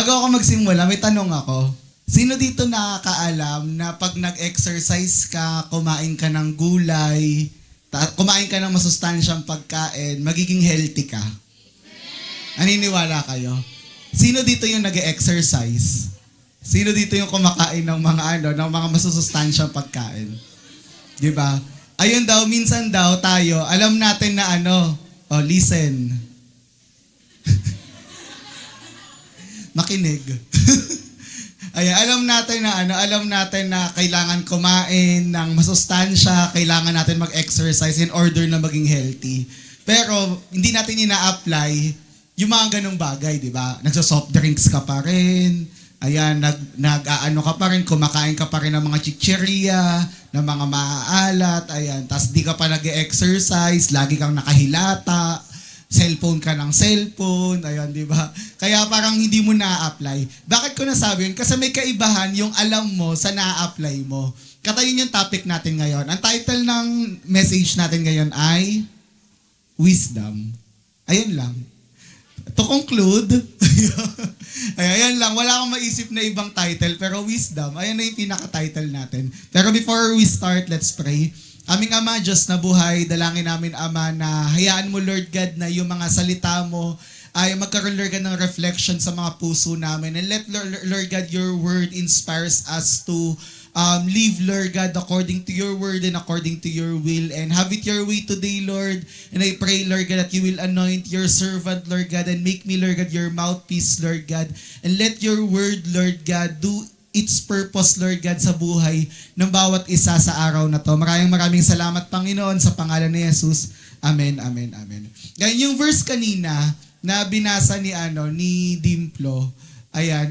Bago ako magsimula, may tanong ako. Sino dito nakakaalam na pag nag-exercise ka, kumain ka ng gulay, kumain ka ng masustansyang pagkain, magiging healthy ka? Naniniwala kayo? Sino dito yung nag-exercise? Sino dito yung kumakain ng mga masusustansyang pagkain? 'Di ba? Ayun daw, minsan daw tayo, alam natin na listen. Makinig. Ayan, alam natin na kailangan kumain ng masustansya, kailangan natin mag-exercise in order na maging healthy. Pero hindi natin ina-apply yung mga ganong bagay, di ba? Nagso-soft drinks ka pa rin, ayan, nag-aano ka pa rin, kumakain ka pa rin ng mga chichirya, ng mga maaalat, ayan, tas di ka pa nag-exercise, lagi kang nakahilata, cellphone ka ng cellphone, ayan, di ba? Kaya parang hindi mo na-apply. Bakit ko nasabi yun? Kasi may kaibahan yung alam mo sa na-apply mo. Kaya yun yung topic natin ngayon. Ang title ng message natin ngayon ay Wisdom. Ayun lang. To conclude, ayan lang, wala akong maisip na ibang title, pero wisdom, ayan na yung pinaka-title natin. Pero before we start, let's pray. Aming Ama, Diyos na buhay, dalangin namin, Ama, na hayaan mo, Lord God, na yung mga salita mo ay magkaroon, Lord God, ng reflection sa mga puso namin. And let, Lord God, your word inspires us to live, Lord God, according to your word and according to your will. And have it your way today, Lord. And I pray, Lord God, that you will anoint your servant, Lord God, and make me, Lord God, your mouthpiece, Lord God. And let your word, Lord God, do its purpose, Lord God, sa buhay ng bawat isa sa araw na to. Maraming salamat, Panginoon, sa pangalan ni Jesus. Amen, amen, amen. Ngayon, yung verse kanina na binasa ni Dimplo, ayan,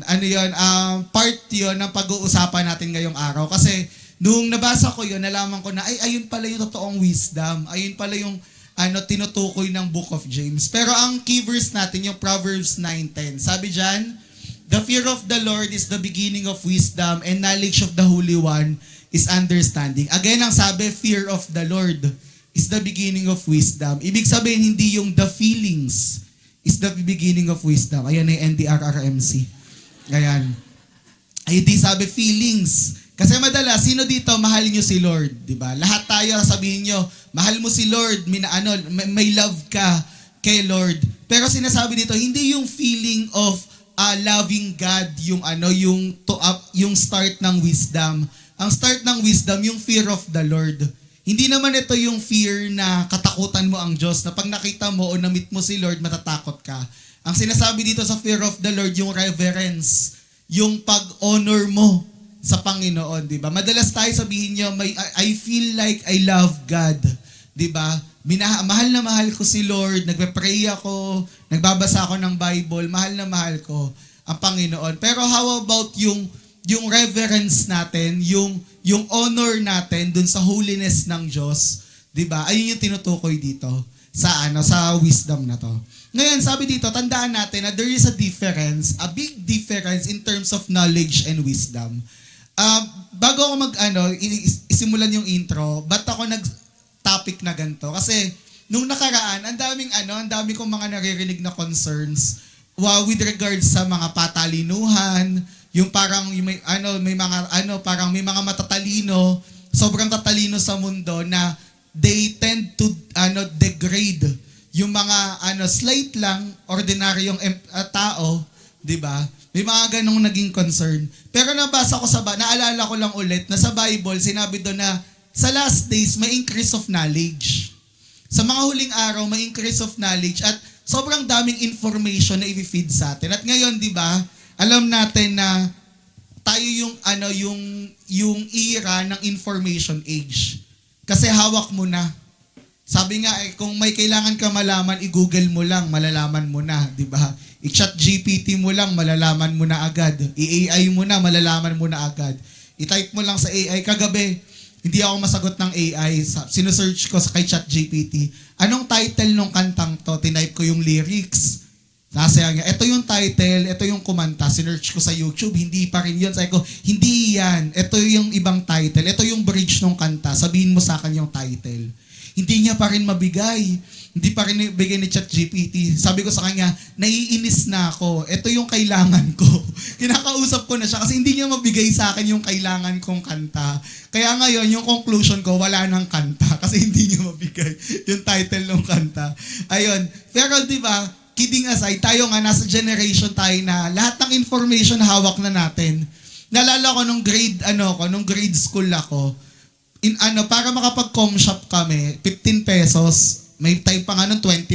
part yun ng pag-uusapan natin ngayong araw. Kasi, nung nabasa ko yun, nalaman ko na, ayun pala yung totoong wisdom. Ayun pala yung tinutukoy ng Book of James. Pero ang key verse natin, yung Proverbs 9:10. Sabi dyan, the fear of the Lord is the beginning of wisdom, and knowledge of the Holy One is understanding. Again, ang sabi, fear of the Lord is the beginning of wisdom. Ibig sabihin, hindi yung the feelings is the beginning of wisdom. Ayan na yung NDRRMC. Ayan. Ay, di sabi feelings. Kasi madalas, sino dito mahal nyo si Lord? Diba? Lahat tayo sabihin nyo, mahal mo si Lord, may love ka kay Lord. Pero sinasabi dito, hindi yung feeling of loving God, yung start ng wisdom. Ang start ng wisdom, yung fear of the Lord. Hindi naman ito yung fear na katakutan mo ang Diyos, na pag nakita mo o na-meet mo si Lord, matatakot ka. Ang sinasabi dito sa fear of the Lord, yung reverence, yung pag-honor mo sa Panginoon, di ba? Madalas tayo sabihin niyo, I feel like I love God, di ba? Mahal na mahal ko si Lord, nagpe-pray ako, nagbabasa ako ng Bible, mahal na mahal ko ang Panginoon. Pero how about yung reverence natin, yung honor natin dun sa holiness ng Diyos, 'di ba? Ayun yung tinutukoy dito sa wisdom na to. Ngayon, sabi dito, tandaan natin na there is a difference, a big difference in terms of knowledge and wisdom. Bago ako isimulan yung intro, ba't ako nag-topic na ganito? Kasi nung nakaraan, ang dami kong mga naririnig na concerns with regards sa mga patalinuhan, yung parang parang may mga matatalino, sobrang tatalino sa mundo na they tend to degrade yung mga slight lang ordinaryong tao, 'di ba? May mga ganong naging concern. Pero nabasa ko naalala ko lang ulit na sa Bible sinabi doon na sa last days may increase of knowledge. Sa mga huling araw may increase of knowledge at sobrang daming information na i-feed sa atin. At ngayon, 'di ba? Alam natin na tayo yung era ng information age. Kasi hawak mo na. Sabi nga, kung may kailangan ka malaman, i-Google mo lang, malalaman mo na, di ba? I-chat GPT mo lang, malalaman mo na agad. I-AI mo na, malalaman mo na agad. I-type mo lang sa AI. Kagabi, hindi ako masagot ng AI. Sinesearch ko kay chat GPT. Anong title ng kantang to? Tinype ko yung lyrics. Nasaya nga, ito yung title, ito yung kumanta, sinearch ko sa YouTube, hindi pa rin yun. Sabi ko, hindi yan, ito yung ibang title, ito yung bridge ng kanta, sabihin mo sa akin yung title. Hindi niya pa rin mabigay. Hindi pa rin bigay ni ChatGPT. Sabi ko sa kanya, naiinis na ako. Ito yung kailangan ko. Kinakausap ko na siya kasi hindi niya mabigay sa akin yung kailangan kong kanta. Kaya ngayon, yung conclusion ko, wala nang kanta kasi hindi niya mabigay yung title ng kanta. Ayun. Pero di ba, kidding aside, tayo nga nasa generation tayo na lahat ng information hawak na natin. Naalala ko nung grade school ako, para makapag-com shop kami, 15 pesos. May time pa nga nun, 25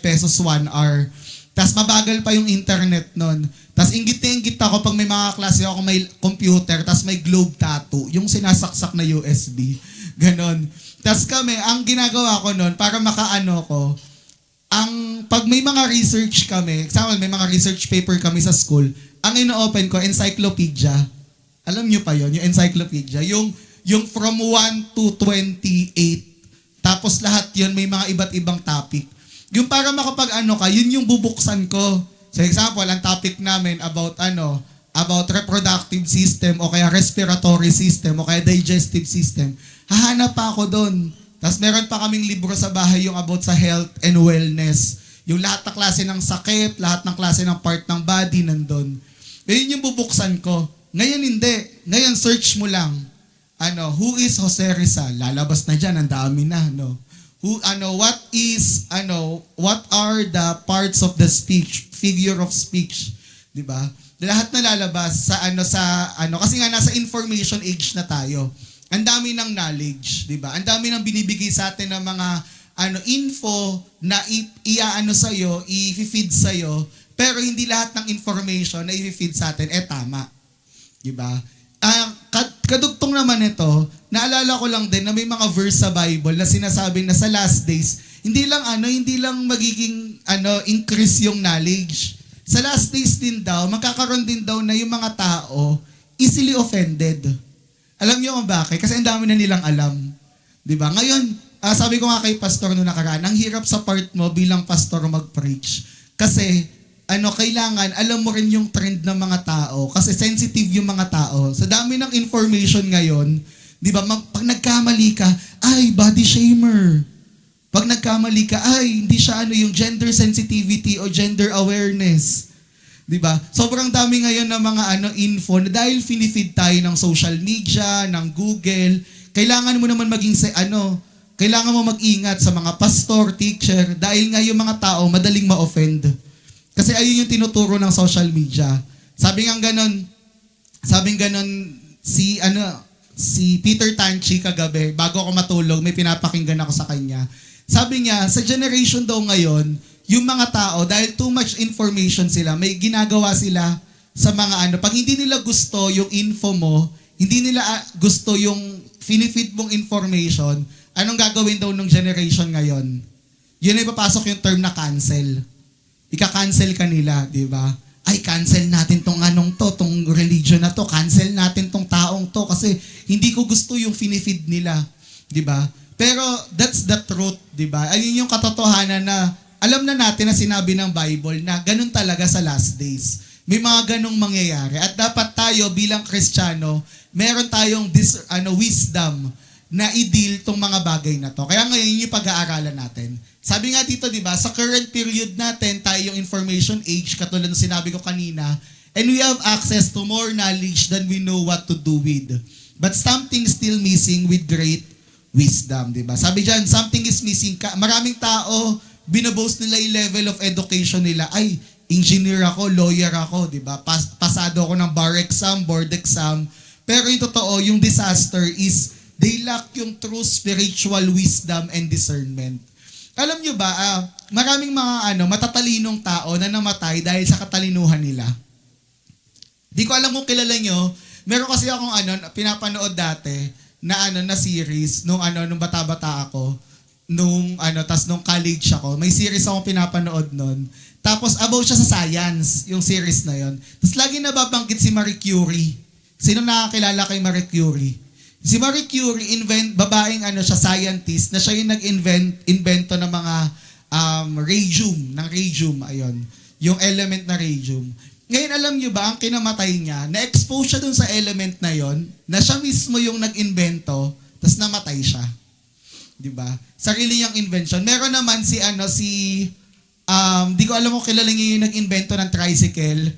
pesos 1 hour. Tapos mabagal pa yung internet nun. Tapos ingit na ingit ako pag may mga klase ako may computer, tapos may globe tattoo, yung sinasaksak na USB. Ganon. Tapos kami, ang ginagawa ko nun, para pag may mga research kami, example, may mga research paper kami sa school, ang ino-open ko, encyclopedia. Alam nyo pa yon, yung encyclopedia. Yung from 1 to 28. Tapos lahat yun, may mga iba't ibang topic. Yung para yun yung bubuksan ko. So example, ang topic namin about reproductive system o kaya respiratory system o kaya digestive system. Hahanap pa ako doon. Tapos meron pa kaming libro sa bahay yung about sa health and wellness. Yung lahat ng klase ng sakit, lahat ng klase ng part ng body nandun. Yun yung bubuksan ko. Ngayon hindi. Ngayon search mo lang. Who is Jose Rizal? Lalabas na dyan, ang dami na, what are the parts of the speech, figure of speech, 'di ba? Lahat na lalabas kasi nga nasa information age na tayo. Ang dami ng knowledge, 'di ba? Ang dami ng binibigay sa atin ng mga info na i-feed sa iyo, pero hindi lahat ng information na i-feed sa atin tama. 'Di ba? Kadugtong naman ito, naalala ko lang din na may mga verse sa Bible na sinasabi na sa last days, hindi lang magiging increase yung knowledge. Sa last days din daw, magkakaroon din daw na yung mga tao easily offended. Alam niyo kung bakit? Kasi ang dami na nilang alam. 'Di ba? Ngayon, sabi ko nga kay pastor noong nakaraan, ang hirap sa part mo bilang pastor mag-preach. Kasi kailangan alam mo rin yung trend ng mga tao kasi sensitive yung mga tao. Sa dami ng information ngayon, 'di ba? Pag nagkamali ka, ay body shamer. Pag nagkamali ka, ay hindi siya yung gender sensitivity o gender awareness. 'Di ba? Sobrang dami ngayon ng mga info na dahil finifeed tayo ng social media, ng Google, kailangan mo naman kailangan mo mag-ingat sa mga pastor, teacher dahil nga yung mga tao madaling ma-offend. Kasi ayun yung tinuturo ng social media. Sabi ganon si Peter Tanchi kagabi, bago ako matulog, may pinapakinggan ako sa kanya. Sabi niya, sa generation daw ngayon, yung mga tao, dahil too much information sila, may ginagawa sila sa mga pag hindi nila gusto yung info mo, hindi nila gusto yung finifeed mong information, anong gagawin daw ng generation ngayon? Yun ay papasok yung term na cancel. Ika-cancel ka nila, di ba? Ay, cancel natin tong tong religion na to, cancel natin tong taong to kasi hindi ko gusto yung finifeed nila, di ba? Pero that's the truth, di ba? Ayun yung katotohanan na alam na natin na sinabi ng Bible na ganun talaga sa last days. May mga ganung mangyayari at dapat tayo bilang Kristiyano, meron tayong wisdom na i-deal tong mga bagay na to. Kaya ngayon yung pag-aaralan natin. Sabi nga dito, di ba, sa current period natin, tayo yung information age, katulad ng sinabi ko kanina, and we have access to more knowledge than we know what to do with. But something still missing with great wisdom, di ba? Sabi dyan, something is missing. Maraming tao, binaboast nila yung level of education nila. Ay, engineer ako, lawyer ako, di ba? Pasado ako ng bar exam, board exam. Pero yung totoo, yung disaster is they lack yung true spiritual wisdom and discernment. Alam nyo ba, maraming mga matatalinong tao na namatay dahil sa katalinuhan nila. Di ko alam kung kilala nyo, meron kasi akong pinapanood dati na series nung bata-bata ako, tas nung college ako. May series akong pinapanood nun. Tapos about siya sa science, yung series na yon. Tapos lagi nababanggit si Marie Curie. Sino nakakilala kay Marie Curie? Si Marie Curie, babaeng scientist, na siya yung nag-invento ng mga radium, ayun. Yung element na radium. Ngayon, alam nyo ba, ang kinamatay niya, na-expose siya dun sa element na yon, na siya mismo yung nag-invento, tapos namatay siya. 'Di ba? Sarili niyang invention. Meron naman di ko alam kung kilala niyo yung nag-invento ng tricycle.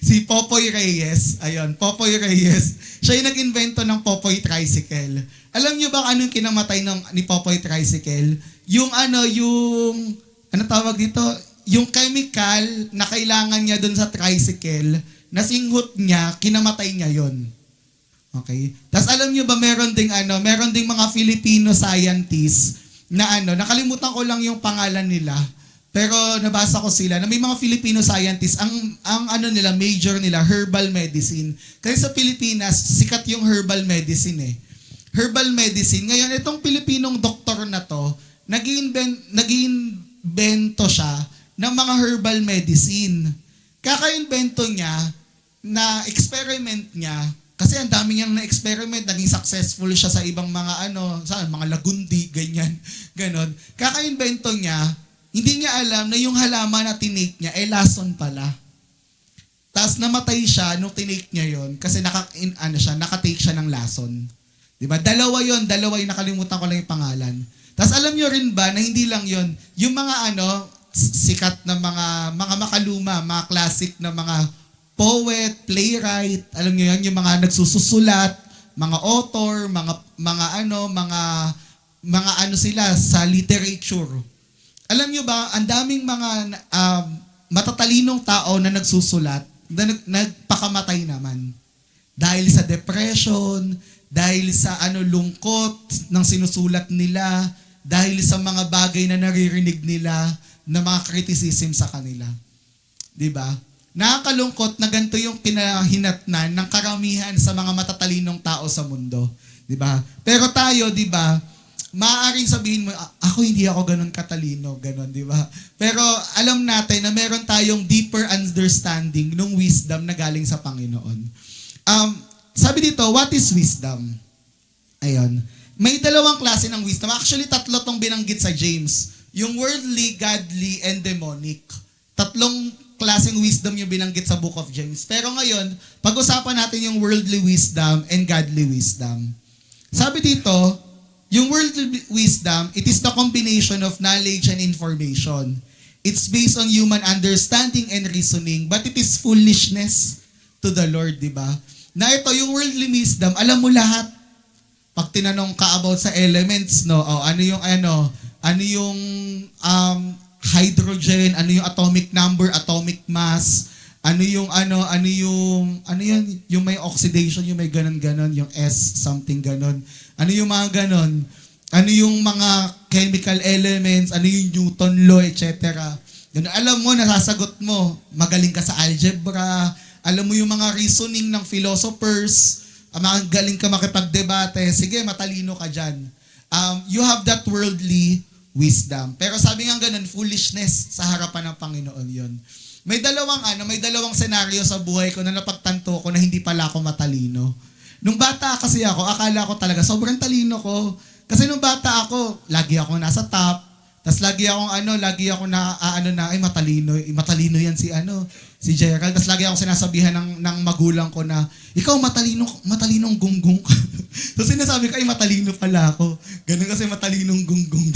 Si Popoy Reyes. Ayun, Popoy Reyes. Siya yung nag-invento ng Popoy Tricycle. Alam niyo ba anong kinamatay ni Popoy Tricycle? Yung tawag dito? Yung chemical na kailangan niya dun sa tricycle, nasinghot niya, kinamatay niya yon. Okay? Tapos alam niyo ba meron ding mga Filipino scientists na nakalimutan ko lang yung pangalan nila. Pero nabasa ko sila na may mga Filipino scientists, ang major nila, herbal medicine. Kasi sa Pilipinas, sikat yung herbal medicine eh. Herbal medicine. Ngayon, itong Pilipinong doktor na to, nag-iimbento siya ng mga herbal medicine. Kaka-invento niya na experiment niya, kasi ang dami niyang na-experiment, naging successful siya sa ibang mga mga lagundi, ganyan, ganon. Kaka-invento niya, hindi niya alam na yung halaman na tinake niya, lason pala. Tapos namatay siya nung tinake niya yon kasi nakatake siya ng lason. Diba? Dalawa yung nakalimutan ko lang yung pangalan. Tapos alam niyo rin ba na hindi lang yon, yung mga sikat na mga makaluma, mga classic na mga poet, playwright, alam niyo yan, yung mga nagsusulat, mga author, mga sila sa literature. Alam niyo ba, ang daming mga matatalinong tao na nagsusulat, na nagpakamatay naman. Dahil sa depression, dahil sa lungkot ng sinusulat nila, dahil sa mga bagay na naririnig nila, na mga criticism sa kanila. 'Di ba? Nakakalungkot na ganito yung kinahinatnan ng karamihan sa mga matatalinong tao sa mundo. 'Di ba? Pero tayo, 'di ba, maaaring sabihin mo, ako hindi ako ganun katalino, ganun, di ba? Pero alam natin na meron tayong deeper understanding ng wisdom na galing sa Panginoon. Sabi dito, what is wisdom? Ayun. May dalawang klase ng wisdom. Actually, tatlo tong binanggit sa James. Yung worldly, godly, and demonic. Tatlong klaseng wisdom yung binanggit sa Book of James. Pero ngayon, pag-usapan natin yung worldly wisdom and godly wisdom. Sabi dito, yung worldly wisdom, it is the combination of knowledge and information. It's based on human understanding and reasoning, but it is foolishness to the Lord, di ba? Na ito, yung worldly wisdom, alam mo lahat. Pag tinanong ka about sa elements, no? Ano yung hydrogen, ano yung atomic number, atomic mass, yung may oxidation, yung may ganon-ganon, yung S something ganon. Ano yung mga ganon? Ano yung mga chemical elements, ano yung Newton law, etc. Alam mo, nasasagot mo, magaling ka sa algebra, alam mo yung mga reasoning ng philosophers, magaling ka makipagdebate, sige, matalino ka dyan. You have that worldly wisdom. Pero sabi nga ganun, foolishness sa harapan ng Panginoon yon. May dalawang senaryo sa buhay ko na napagtanto ko na hindi pala ako matalino. Nung bata kasi ako, akala ko talaga sobrang talino ko. Kasi nung bata ako, lagi ako nasa top. Tapos lagi ako matalino yan si Gerald. Tapos lagi ako sinasabihan ng magulang ko na, ikaw matalinong gunggong ka. So sinasabi ko, matalino pala ako. Ganun kasi matalinong gunggong.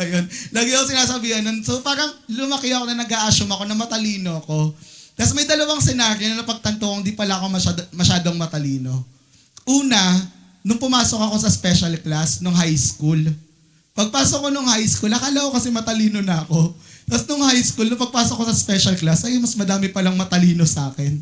Ayun. Lagi ako sinasabihan nun. So parang lumaki ako na nag-a-assume ako na matalino ako. Tapos may dalawang senaryo na napagtanto kong di pala ako masyadong matalino. Una, nung pumasok ako sa special class nung high school. Pagpasok ko nung high school, akala ko kasi matalino na ako. Tapos nung high school, nung pagpasok ko sa special class, mas madami palang matalino sa akin.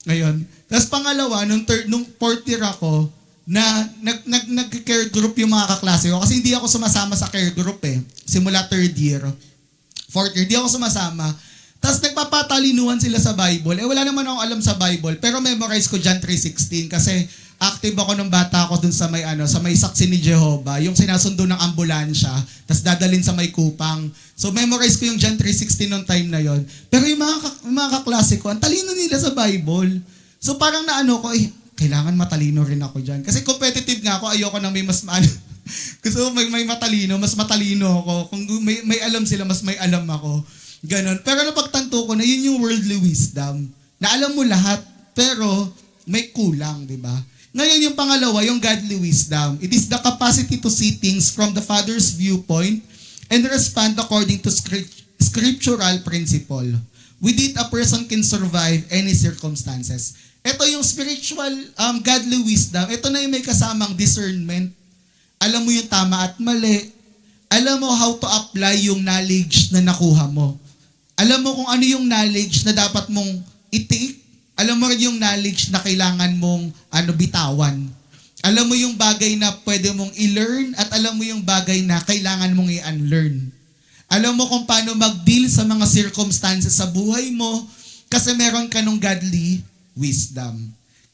Ngayon. Tapos pangalawa, nung fourth year ako, nag-care group yung mga kaklase ko. Kasi hindi ako sumasama sa care group eh. Simula third year. Fourth year, hindi ako sumasama. Tapos nagpapatalinuhan sila sa Bible. Wala naman akong alam sa Bible, pero memorize ko John 3:16 kasi active ako nung bata ako dun sa may saksi ni Jehovah, yung sinasundo ng ambulansya, tapos dadalhin sa may kupang. So memorize ko yung John 3:16 nung time na yon. Pero yung mga kaklase ko, ang talino nila sa Bible. So parang kailangan matalino rin ako dyan. Kasi competitive nga ako, ayoko nang may mas gusto may matalino, mas matalino ako. Kung may alam sila, mas may alam ako. Ganon. Pero napagtanto ko na yun yung worldly wisdom. Na alam mo lahat, pero may kulang, di ba? Ngayon, yung pangalawa, yung godly wisdom. It is the capacity to see things from the Father's viewpoint and respond according to scriptural principle. With it, a person can survive any circumstances. Ito yung spiritual godly wisdom. Ito na yung may kasamang discernment. Alam mo yung tama at mali. Alam mo how to apply yung knowledge na nakuha mo. Alam mo kung ano yung knowledge na dapat mong i-take. Alam mo rin yung knowledge na kailangan mong bitawan. Alam mo yung bagay na pwede mong i-learn at alam mo yung bagay na kailangan mong i-unlearn. Alam mo kung paano mag-deal sa mga circumstances sa buhay mo kasi meron ka nung godly wisdom.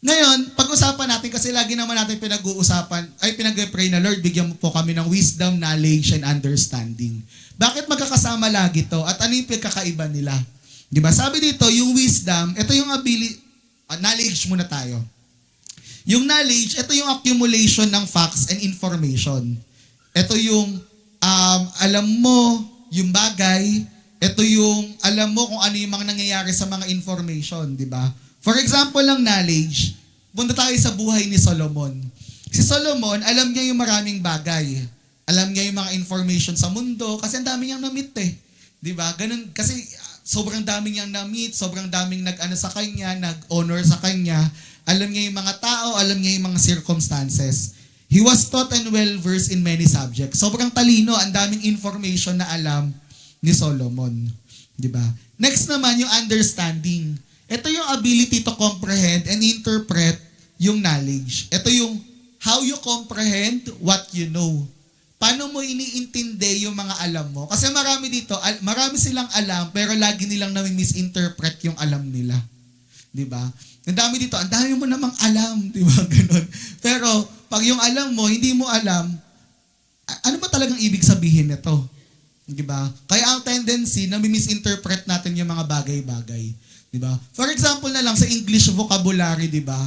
Ngayon, pag-usapan natin kasi lagi naman natin pinag-pray na Lord, bigyan mo po kami ng wisdom, knowledge, and understanding. Bakit magkakasama lagi to? At ano yung pagkakaiba nila? Diba? Sabi dito, yung wisdom, ito yung knowledge muna tayo. Yung knowledge, ito yung accumulation ng facts and information. Ito yung alam mo yung bagay, ito yung alam mo kung ano yung mga nangyayari sa mga information, di ba? For example lang knowledge, punta tayo sa buhay ni Solomon. Si Solomon, alam niya yung maraming bagay. Alam niya yung mga information sa mundo kasi ang dami niyang na-meet eh. Di ba? Ganun, kasi sobrang daming niyang na-meet, sobrang daming nag-ano sa kanya, nag-honor sa kanya. Alam niya yung mga tao, alam niya yung mga circumstances. He was taught and well-versed in many subjects. Sobrang talino, ang daming information na alam ni Solomon. Di ba? Next naman, yung understanding. Ito yung ability to comprehend and interpret yung knowledge. Ito yung how you comprehend what you know. Paano mo iniintindi yung mga alam mo? Kasi marami dito, marami silang alam, pero lagi nilang nami-misinterpret yung alam nila. Di ba? Ang dami dito, ang dami mo namang alam. Di ba? Ganon. Pero, pag yung alam mo, hindi mo alam, ano ba talagang ibig sabihin nito? Di ba? Kaya ang tendency, nami-misinterpret natin yung mga bagay-bagay. Di ba? For example na lang, sa English vocabulary, di ba?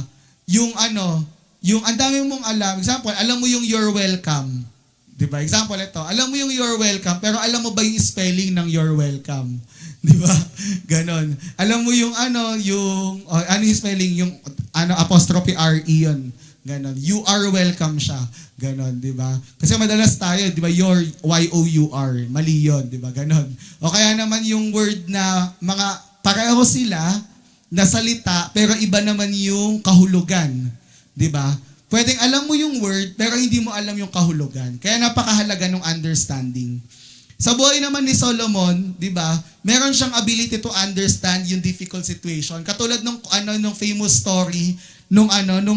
Yung ang dami mong alam. Example, alam mo yung you're welcome. Diba? Example ito, alam mo yung you're welcome, pero alam mo ba yung spelling ng you're welcome? Diba? Ganon. Alam mo yung yung spelling, yung apostrophe R-E yun. Ganon. You are welcome siya. Ganon, diba? Kasi madalas tayo, diba, your Y-O-U-R. Mali yun, diba? Ganon. O kaya naman yung word na pareho sila na salita, pero iba naman yung kahulugan. Diba? Pwedeng alam mo yung word, pero hindi mo alam yung kahulugan. Kaya napakahalaga ng understanding. Sa buhay naman ni Solomon, di ba, meron siyang ability to understand yung difficult situation. Katulad nung famous story nung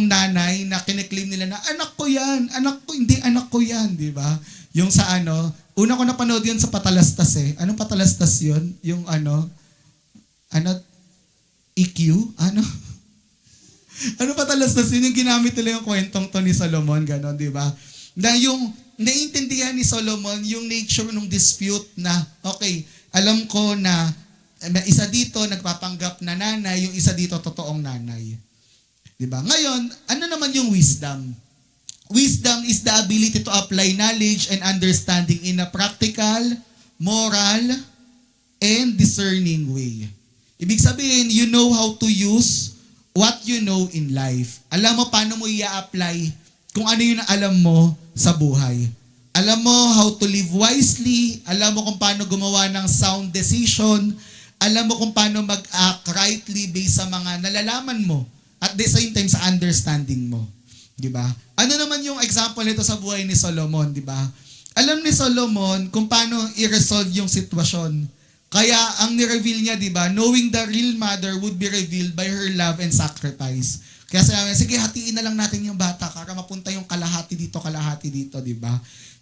nanay na kiniklaim nila na anak ko yan, hindi anak ko yan, di ba? Yung sa una ko napanood yun sa Patalastas eh. Anong Patalastas yun? Yung EQ? Ano Patalastas yun? Yung ginamit nila yung kwentong to ni Solomon, gano'n, di ba? Na yung naiintindihan ni Solomon yung nature ng dispute na, okay, alam ko na isa dito nagpapanggap na nanay, yung isa dito totoong nanay. Di ba? Ngayon, ano naman yung wisdom? Wisdom is the ability to apply knowledge and understanding in a practical, moral, and discerning way. Ibig sabihin, you know how to use what you know in life. Alam mo paano mo i-apply kung ano yung alam mo sa buhay. Alam mo how to live wisely, alam mo kung paano gumawa ng sound decision, alam mo kung paano mag-act rightly based sa mga nalalaman mo at the same time sa understanding mo. Di ba? Ano naman yung example nito sa buhay ni Solomon, di ba? Alam ni Solomon kung paano i-resolve yung sitwasyon. Kaya ang ni-reveal niya, di ba, knowing the real mother would be revealed by her love and sacrifice. Kaya sabi niya, sige, hatiin na lang natin yung bata para mapunta yung kalahati dito, di ba?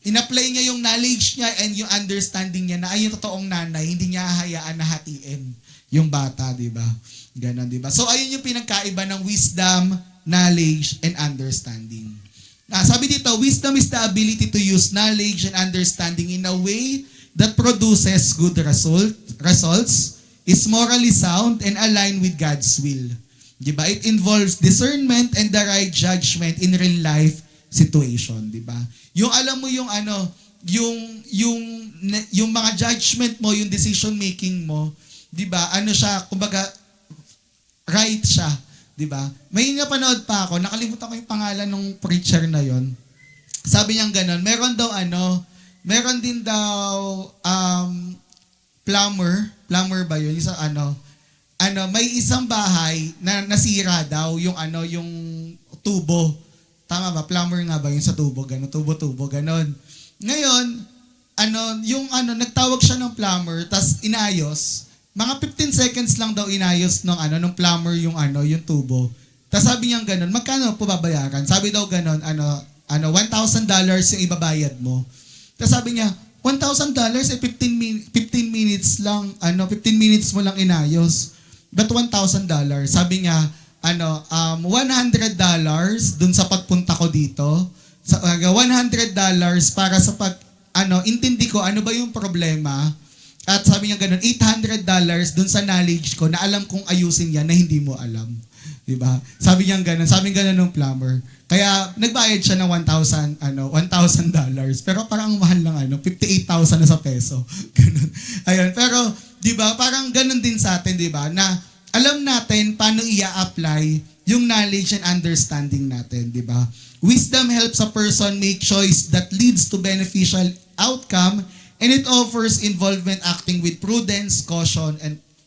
In-apply niya yung knowledge niya and yung understanding niya na ay yung totoong nanay, hindi niya hayaan na hatiin yung bata, di ba? Ganon, di ba? So, ayun yung pinagkaiba ng wisdom, knowledge, and understanding. Sabi dito, wisdom is the ability to use knowledge and understanding in a way that produces good results, is morally sound, and aligned with God's will. Diba? It involves discernment and the right judgment in real life situation. Diba? Yung alam mo yung yung mga judgment mo, yung decision making mo, diba? Siya, kumbaga, right siya. 'Di ba? May napanood pa ako, nakalimutan ko yung pangalan ng preacher na yon. Sabi niya gano'n, meron din daw plumber ba yun? Isa may isang bahay na nasira daw yung tubo. Tama ba? Plumber nga ba yun sa tubo? Gano'n, tubo, gano'n. Ngayon, nagtawag siya ng plumber, tas inayos. Mga 15 seconds lang daw inayos ng plumber yung tubo. Tas sabi niya gano'n, magkano po babayaran? Sabi daw gano'n, $1,000 yung ibabayad mo. Tas sabi niya, $1,000 15 minutes lang, 15 minutes mo lang inayos. But $1,000. Sabi niya, $100 dun sa pagpunta ko dito. $100 para sa intindi ko ano ba yung problema. At sabi niya ganun, $800 dun sa knowledge ko na alam kong ayusin yan na hindi mo alam. Diba? Sabi niya ganun, ng plumber. Kaya nagbayad siya ng $1,000. Pero parang mahal lang 58,000 na sa peso. Ganun. Ayun, pero 'di ba? Parang ganun din sa atin, 'di ba? Na alam natin paano i-apply yung knowledge and understanding natin, 'di ba? Wisdom helps a person make choice that leads to beneficial outcome, and it offers involvement acting with prudence, caution,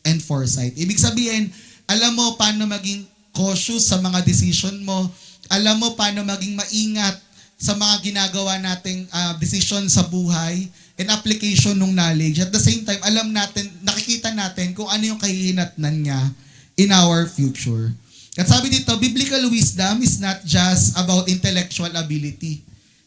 and foresight. Ibig sabihin, alam mo paano maging cautious sa mga decision mo. Alam mo paano maging maingat sa mga ginagawa nating decision sa buhay and application ng knowledge. At the same time, alam natin, nakikita natin kung ano yung kahihinatnan niya in our future. At sabi dito, biblical wisdom is not just about intellectual ability,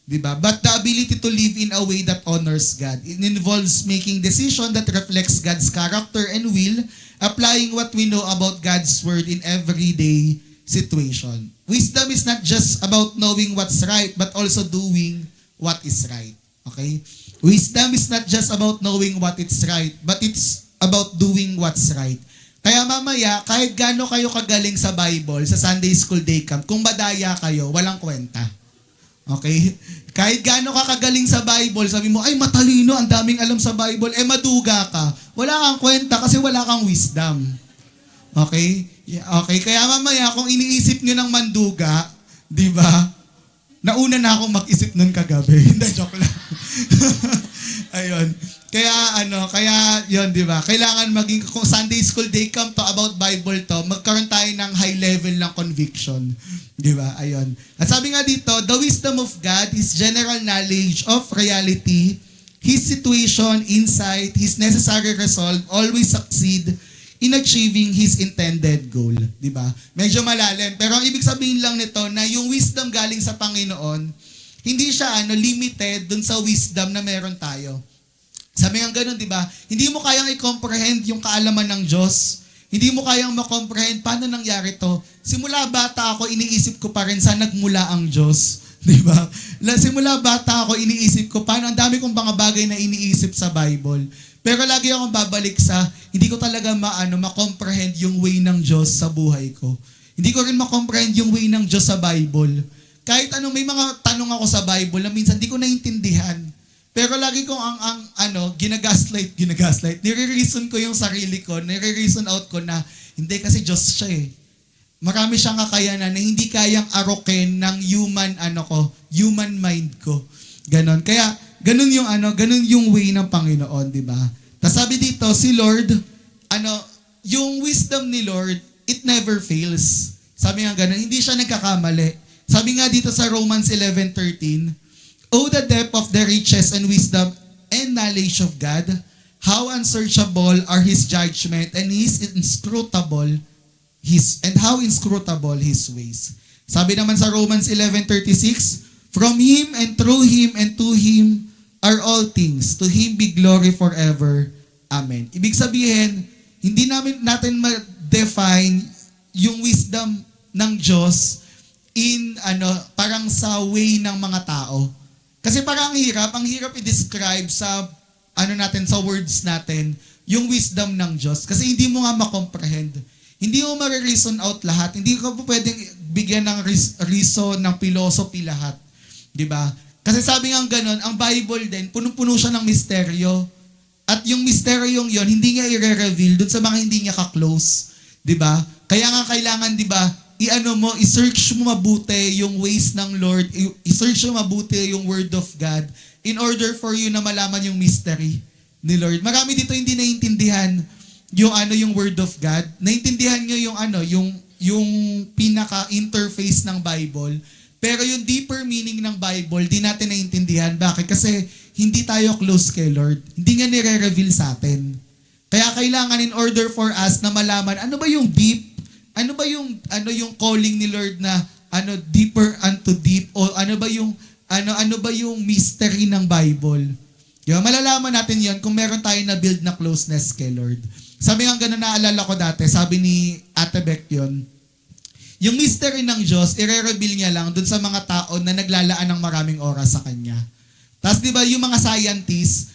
diba? But the ability to live in a way that honors God. It involves making decision that reflects God's character and will, applying what we know about God's word in everyday situation. Wisdom is not just about knowing what's right, but also doing what is right. Okay? Wisdom is not just about knowing what is right, but it's about doing what's right. Kaya mamaya, kahit gaano kayo kagaling sa Bible, sa Sunday School Day Camp, kung madaya kayo, walang kwenta. Okay? Kahit gaano ka kagaling sa Bible, sabi mo, ay matalino, ang daming alam sa Bible, maduga ka. Wala kang kwenta kasi wala kang wisdom. Okay? Okay, kaya mamaya kung iniisip nyo ng manduga, di ba? Nauna na akong mag-isip nun kagabi. Hindi, joke lang. Ayun. Kaya yun, di ba? Kailangan maging, kung Sunday School Day Camp to about Bible to, magkaroon tayo ng high level ng conviction. Di ba? Ayun. At sabi nga dito, the wisdom of God is general knowledge of reality, His situation, insight, His necessary resolve, always succeed in achieving His intended goal. Di ba? Medyo malalim. Pero ang ibig sabihin lang nito na yung wisdom galing sa Panginoon, hindi siya limited dun sa wisdom na meron tayo. Sabi nga ganun, di ba? Hindi mo kayang i-comprehend yung kaalaman ng Diyos. Hindi mo kayang ma-comprehend paano nangyari to. Simula bata ako, iniisip ko pa rin saan nagmula ang Diyos. Di ba? Simula bata ako, iniisip ko paano, ang dami kong mga bagay na iniisip sa Bible. Pero lagi akong babalik sa, hindi ko talaga ma-comprehend yung way ng Diyos sa buhay ko. Hindi ko rin ma-comprehend yung way ng Diyos sa Bible. Kahit may mga tanong ako sa Bible na minsan hindi ko naintindihan. Pero lagi kong ginagaslight. Nire-reason ko yung sarili ko, nire-reason out ko na, hindi kasi Diyos siya eh. Marami siyang kakayanan na hindi kayang arokin ng human mind ko. Ganon. Kaya, ganun yung way ng Panginoon, di ba? Tapos sabi dito, si Lord, yung wisdom ni Lord, it never fails. Sabi nga ganun, hindi siya nagkakamali. Sabi nga dito sa Romans 11:13, oh, the depth of the riches and wisdom and knowledge of God, how unsearchable are His judgment and how inscrutable His ways. Sabi naman sa Romans 11:36, from Him and through Him and to Him are all things. To Him be glory forever. Amen. Ibig sabihin, hindi natin ma-define yung wisdom ng Diyos in parang sa way ng mga tao. Kasi parang ang hirap i-describe sa sa words natin yung wisdom ng Diyos kasi hindi mo nga ma-comprehend. Hindi mo ma-reason out lahat. Hindi ko po pwedeng bigyan ng reason ng philosophy lahat. 'Di ba? Kasi sabi nga ganun, ang Bible din punong-puno siya ng misteryo. At yung misteryong 'yon, hindi niya i-reveal dun sa mga hindi niya ka-close, 'di ba? Kaya nga kailangan, 'di ba, i-search mo mabuti yung ways ng Lord, i-search mo mabuti yung Word of God in order for you na malaman yung mystery ni Lord. Marami dito hindi naiintindihan yung Word of God. Naiintindihan nyo yung pinaka-interface ng Bible. Pero yung deeper meaning ng Bible, di natin naiintindihan. Bakit? Kasi hindi tayo close kay Lord. Hindi nga nire-reveal sa atin. Kaya kailangan in order for us na malaman ano ba yung deep, ano ba yung calling ni Lord na deeper unto deep, o ano ba yung mystery ng Bible. Malalaman natin 'yon kung meron tayo na build na closeness kay Lord. Sabi nga ganun, naalala ko dati, sabi ni Ate Beck yun, yung mystery ng Diyos, i-reveal niya lang dun sa mga tao na naglalaan ng maraming oras sa Kanya. Tapos di ba yung mga scientists,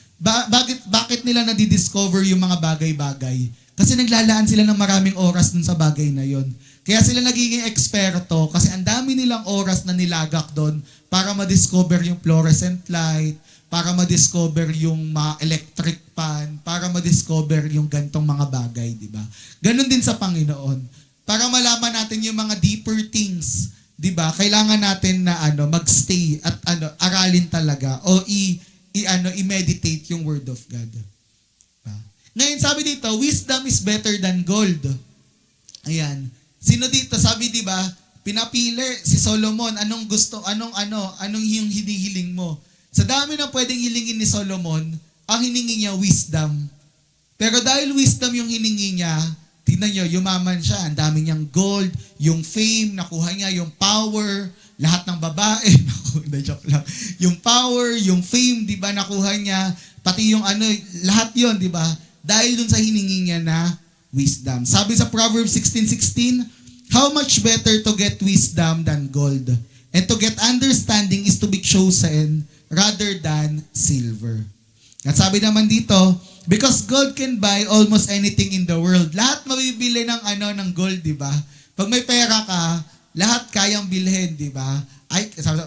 bakit nila nadidiscover yung mga bagay-bagay? Kasi naglalaan sila ng maraming oras dun sa bagay na yon. Kaya sila nagiging eksperto kasi ang dami nilang oras na nilagak doon para ma-discover yung fluorescent light, para ma-discover yung mga electric pan, para ma-discover yung gantong mga bagay, di ba? Ganon din sa Panginoon. Para malaman natin yung mga deeper things, di ba? Kailangan natin na magstay at aralin talaga o i-meditate yung Word of God. Ngayon, sabi dito, wisdom is better than gold. Ayan. Sino dito? Sabi, di ba, pinapili si Solomon, anong yung hinihiling mo? Sa dami ng pwedeng hilingin ni Solomon, ang hiningi niya, wisdom. Pero dahil wisdom yung hiningi niya, tingnan niyo, yumaman siya. Ang dami niyang gold, yung fame, nakuha niya, yung power, lahat ng babae, joke lang. Yung power, yung fame, di ba, nakuha niya, pati yung lahat yon, di ba? Dahil dun sa hiningi niya na wisdom. Sabi sa Proverbs 16:16, how much better to get wisdom than gold, and to get understanding is to be chosen rather than silver. At sabi naman dito, because gold can buy almost anything in the world. Lahat mabibili ng gold, di ba? Pag may pera ka, lahat kayang bilhin, di ba?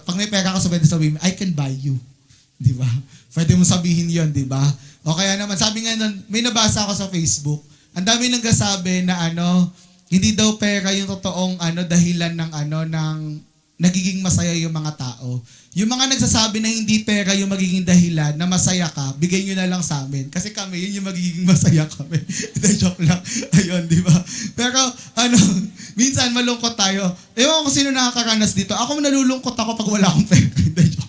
Pag may pera ka, sabihin, I can buy you. Di ba? Pwede mo sabihin yon, di ba? O kaya naman, sabi nga nun, may nabasa ako sa Facebook, ang dami nagsasabi na hindi daw pera yung totoong dahilan ng nagiging masaya yung mga tao. Yung mga nagsasabi na hindi pera yung magiging dahilan na masaya ka, bigay nyo na lang sa amin. Kasi kami, yun yung magiging masaya kami. Joke lang. Ayun, di ba? Pero, minsan malungkot tayo. Ewan ko sino nakakaranas dito. Ako nalulungkot ako pag wala akong pera. Joke.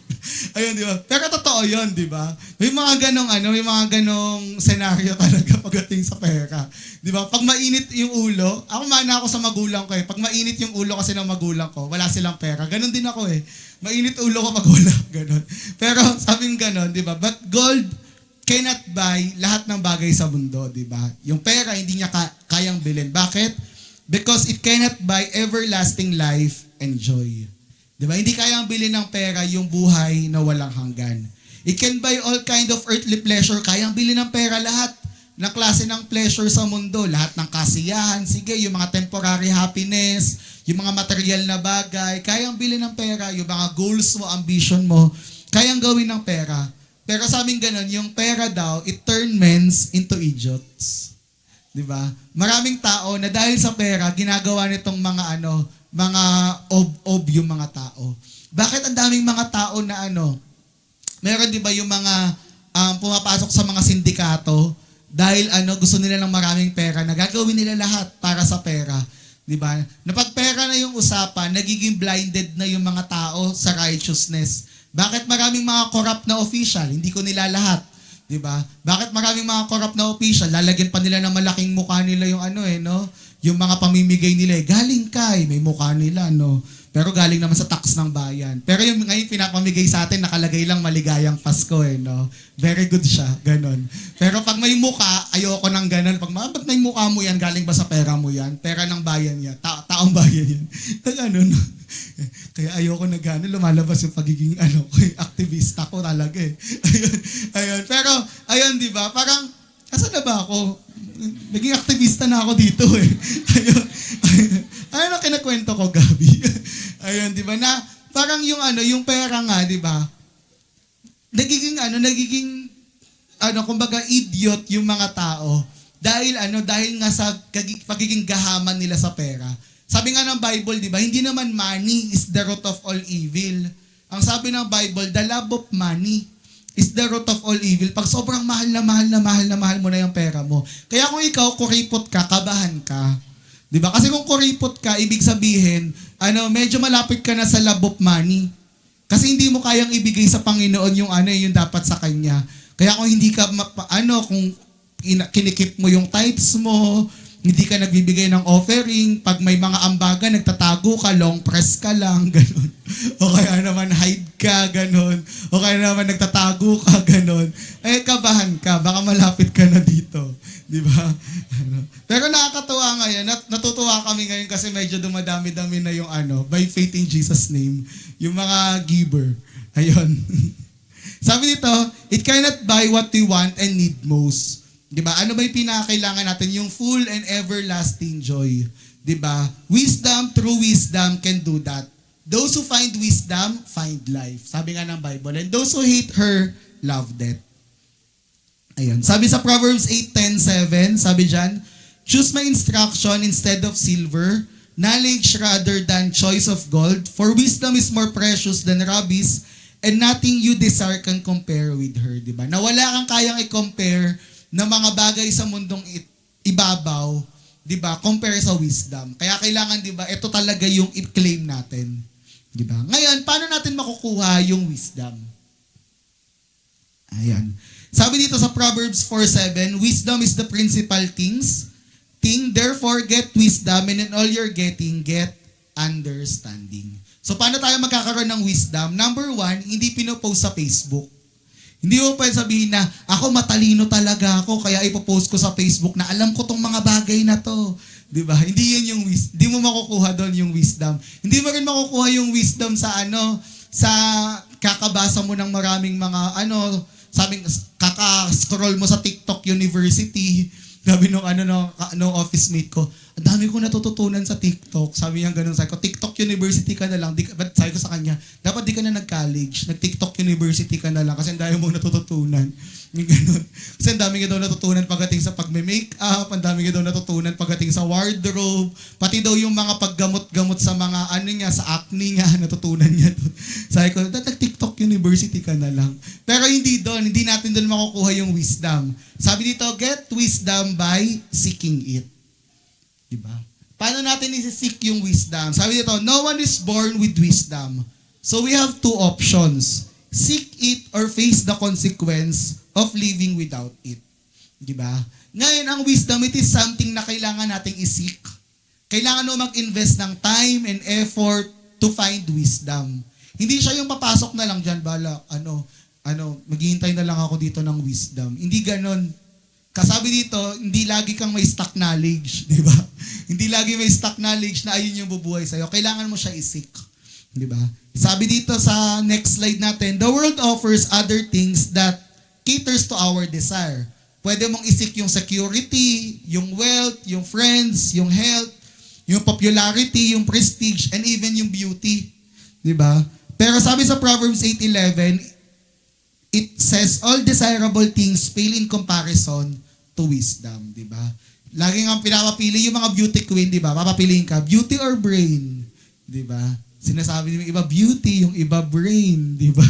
Ayun, di ba? Pero totoo yun, di ba? May mga ganong senaryo talaga pagdating sa pera. Di ba? Pag mainit yung ulo, ako mana ako sa magulang ko eh. Pag mainit yung ulo kasi ng magulang ko, wala silang pera. Ganon din ako eh. Mainit ulo ko pag wala. Ganon. Pero sabing ganon, di ba? But gold cannot buy lahat ng bagay sa mundo, di ba? Yung pera, hindi niya kayang bilhin. Bakit? Because it cannot buy everlasting life and joy. Diba? Hindi kayang bilhin ng pera yung buhay na walang hanggan. It can buy all kind of earthly pleasure. Kayang bilhin ng pera lahat ng klase ng pleasure sa mundo. Lahat ng kasiyahan. Sige, yung mga temporary happiness, yung mga material na bagay. Kayang bilhin ng pera. Yung mga goals mo, ambition mo, kayang gawin ng pera. Pero sa amin ganun, yung pera daw, it turn men into idiots. Diba? Maraming tao na dahil sa pera, ginagawa nitong mga ob yung mga tao. Bakit ang daming mga tao na meron 'di ba yung mga pumapasok sa mga sindikato dahil gusto nila ng maraming pera, na gagawin nila lahat para sa pera, 'di ba? Napag pera na yung usapan, nagiging blinded na yung mga tao sa righteousness. Bakit maraming mga corrupt na official? Hindi ko nila lahat, 'di ba? Bakit maraming mga corrupt na official? Lalagyan pa nila ng malaking mukha nila yung yung mga pamimigay nila, galing kay, may mukha nila, Pero galing naman sa tax ng bayan. Pero yung ngayon pinapamigay sa atin, nakalagay lang maligayang Pasko, Very good siya, ganon. Pero pag may mukha, ayoko ng ganon. Pag may mukha mo yan, galing ba sa pera mo yan? Pera ng bayan yan, taong bayan yan. Ganon. Kaya ayoko na gano'n, lumalabas yung pagiging aktivista ko talaga eh. Ayun. Pero, ayun, di ba? Parang, asan na ba ako? Naging aktivista na ako dito eh. Ayun. Ayun ang kinakwento ko, Gabi. Ayun, di ba? Na parang yung pera nga, di ba? Nagiging kumbaga idiot yung mga tao dahil nga sa pagiging gahaman nila sa pera. Sabi nga ng Bible, di ba, hindi naman money is the root of all evil. Ang sabi ng Bible, the love of money is the root of all evil. Pag sobrang mahal na mahal na mahal na mahal mo na yung pera mo. Kaya kung ikaw, kuripot ka, kabahan ka. Di ba? Kasi kung kuripot ka, ibig sabihin, medyo malapit ka na sa love of money. Kasi hindi mo kayang ibigay sa Panginoon yung dapat sa Kanya. Kaya kung hindi ka, kung kinikip mo yung tithes mo, hindi ka nagbibigay ng offering, pag may mga ambaga, nagtatago ka, long press ka lang, ganun. O kaya naman hide ka, ganun. O kaya naman nagtatago ka, ganun. Kabahan ka, baka malapit ka na dito. Di ba? Pero nakakatuwa ngayon, natutuwa kami ngayon kasi medyo dumadami-dami na yung by faith in Jesus' name, yung mga giver. Ayun. Sabi dito, it cannot buy what we want and need most. Diba? Ano ba yung pinakailangan natin? Yung full and everlasting joy. Diba? Wisdom, true wisdom can do that. Those who find wisdom, find life. Sabi nga ng Bible. And those who hate her, love death. Ayun. Sabi sa Proverbs 8:10-7, sabi dyan, choose my instruction instead of silver, knowledge rather than choice of gold, for wisdom is more precious than rubies, and nothing you desire can compare with her. Diba? Na wala kang kayang i-compare na mga bagay sa mundong ibabaw, 'di ba? Compare sa wisdom. Kaya kailangan, 'di ba? Ito talaga yung i-claim natin. 'Di ba? Ngayon, paano natin makukuha yung wisdom? Ayan. Sabi dito sa Proverbs 4:7, wisdom is the principal thing, therefore get wisdom, and in all you're getting, get understanding. So paano tayo magkakaroon ng wisdom? Number 1, hindi pinopost sa Facebook. Hindi mo pwede sabihin na, ako matalino talaga ako, kaya ipopost ko sa Facebook na alam ko tong mga bagay na to. Diba? Hindi yun yung wisdom. Hindi mo makukuha doon yung wisdom. Hindi mo rin makukuha yung wisdom sa sa kakabasa mo ng maraming mga kaka-scroll mo sa TikTok University. Sabi nung office mate ko, ang dami ko natututunan sa TikTok. Sabi niya ganun, sabi ko, TikTok University ka na lang. But sabi ko sa kanya, dapat di ka na nag-college. Nag-TikTok University ka na lang kasi ang dami mong natututunan. Yung ganun. Kasi ang dami ka daw natutunan pagdating sa pag-makeup, ang dami ka daw natutunan pagdating sa wardrobe, pati daw yung mga paggamot-gamot sa mga sa acne niya, natutunan niya doon. Sabi ko, nag-TikTok University ka na lang. Pero hindi doon, hindi natin doon makukuha yung wisdom. Sabi dito, get wisdom by seeking it. Diba? Paano natin isi-seek yung wisdom? Sabi dito, no one is born with wisdom. So we have two options. Seek it or face the consequence of living without it. Diba? Ngayon, ang wisdom, it is something na kailangan nating i-seek. Kailangan mo mag-invest ng time and effort to find wisdom. Hindi siya yung papasok na lang dyan, maghihintay na lang ako dito ng wisdom. Hindi ganon. Kasabi dito, hindi lagi kang may stock knowledge, di ba? Hindi lagi may stock knowledge na ayun yung bubuhay sa'yo. Kailangan mo siya isik, di ba? Sabi dito sa next slide natin, the world offers other things that caters to our desire. Pwede mong isik yung security, yung wealth, yung friends, yung health, yung popularity, yung prestige, and even yung beauty. Di ba? Pero sabi sa Proverbs 8:11, it says, all desirable things pale in comparison to wisdom, di ba? Laging ang pinapapili yung mga beauty queen, di ba? Papapiliin ka, beauty or brain, di ba? Sinasabi yung iba beauty, yung iba brain, di ba?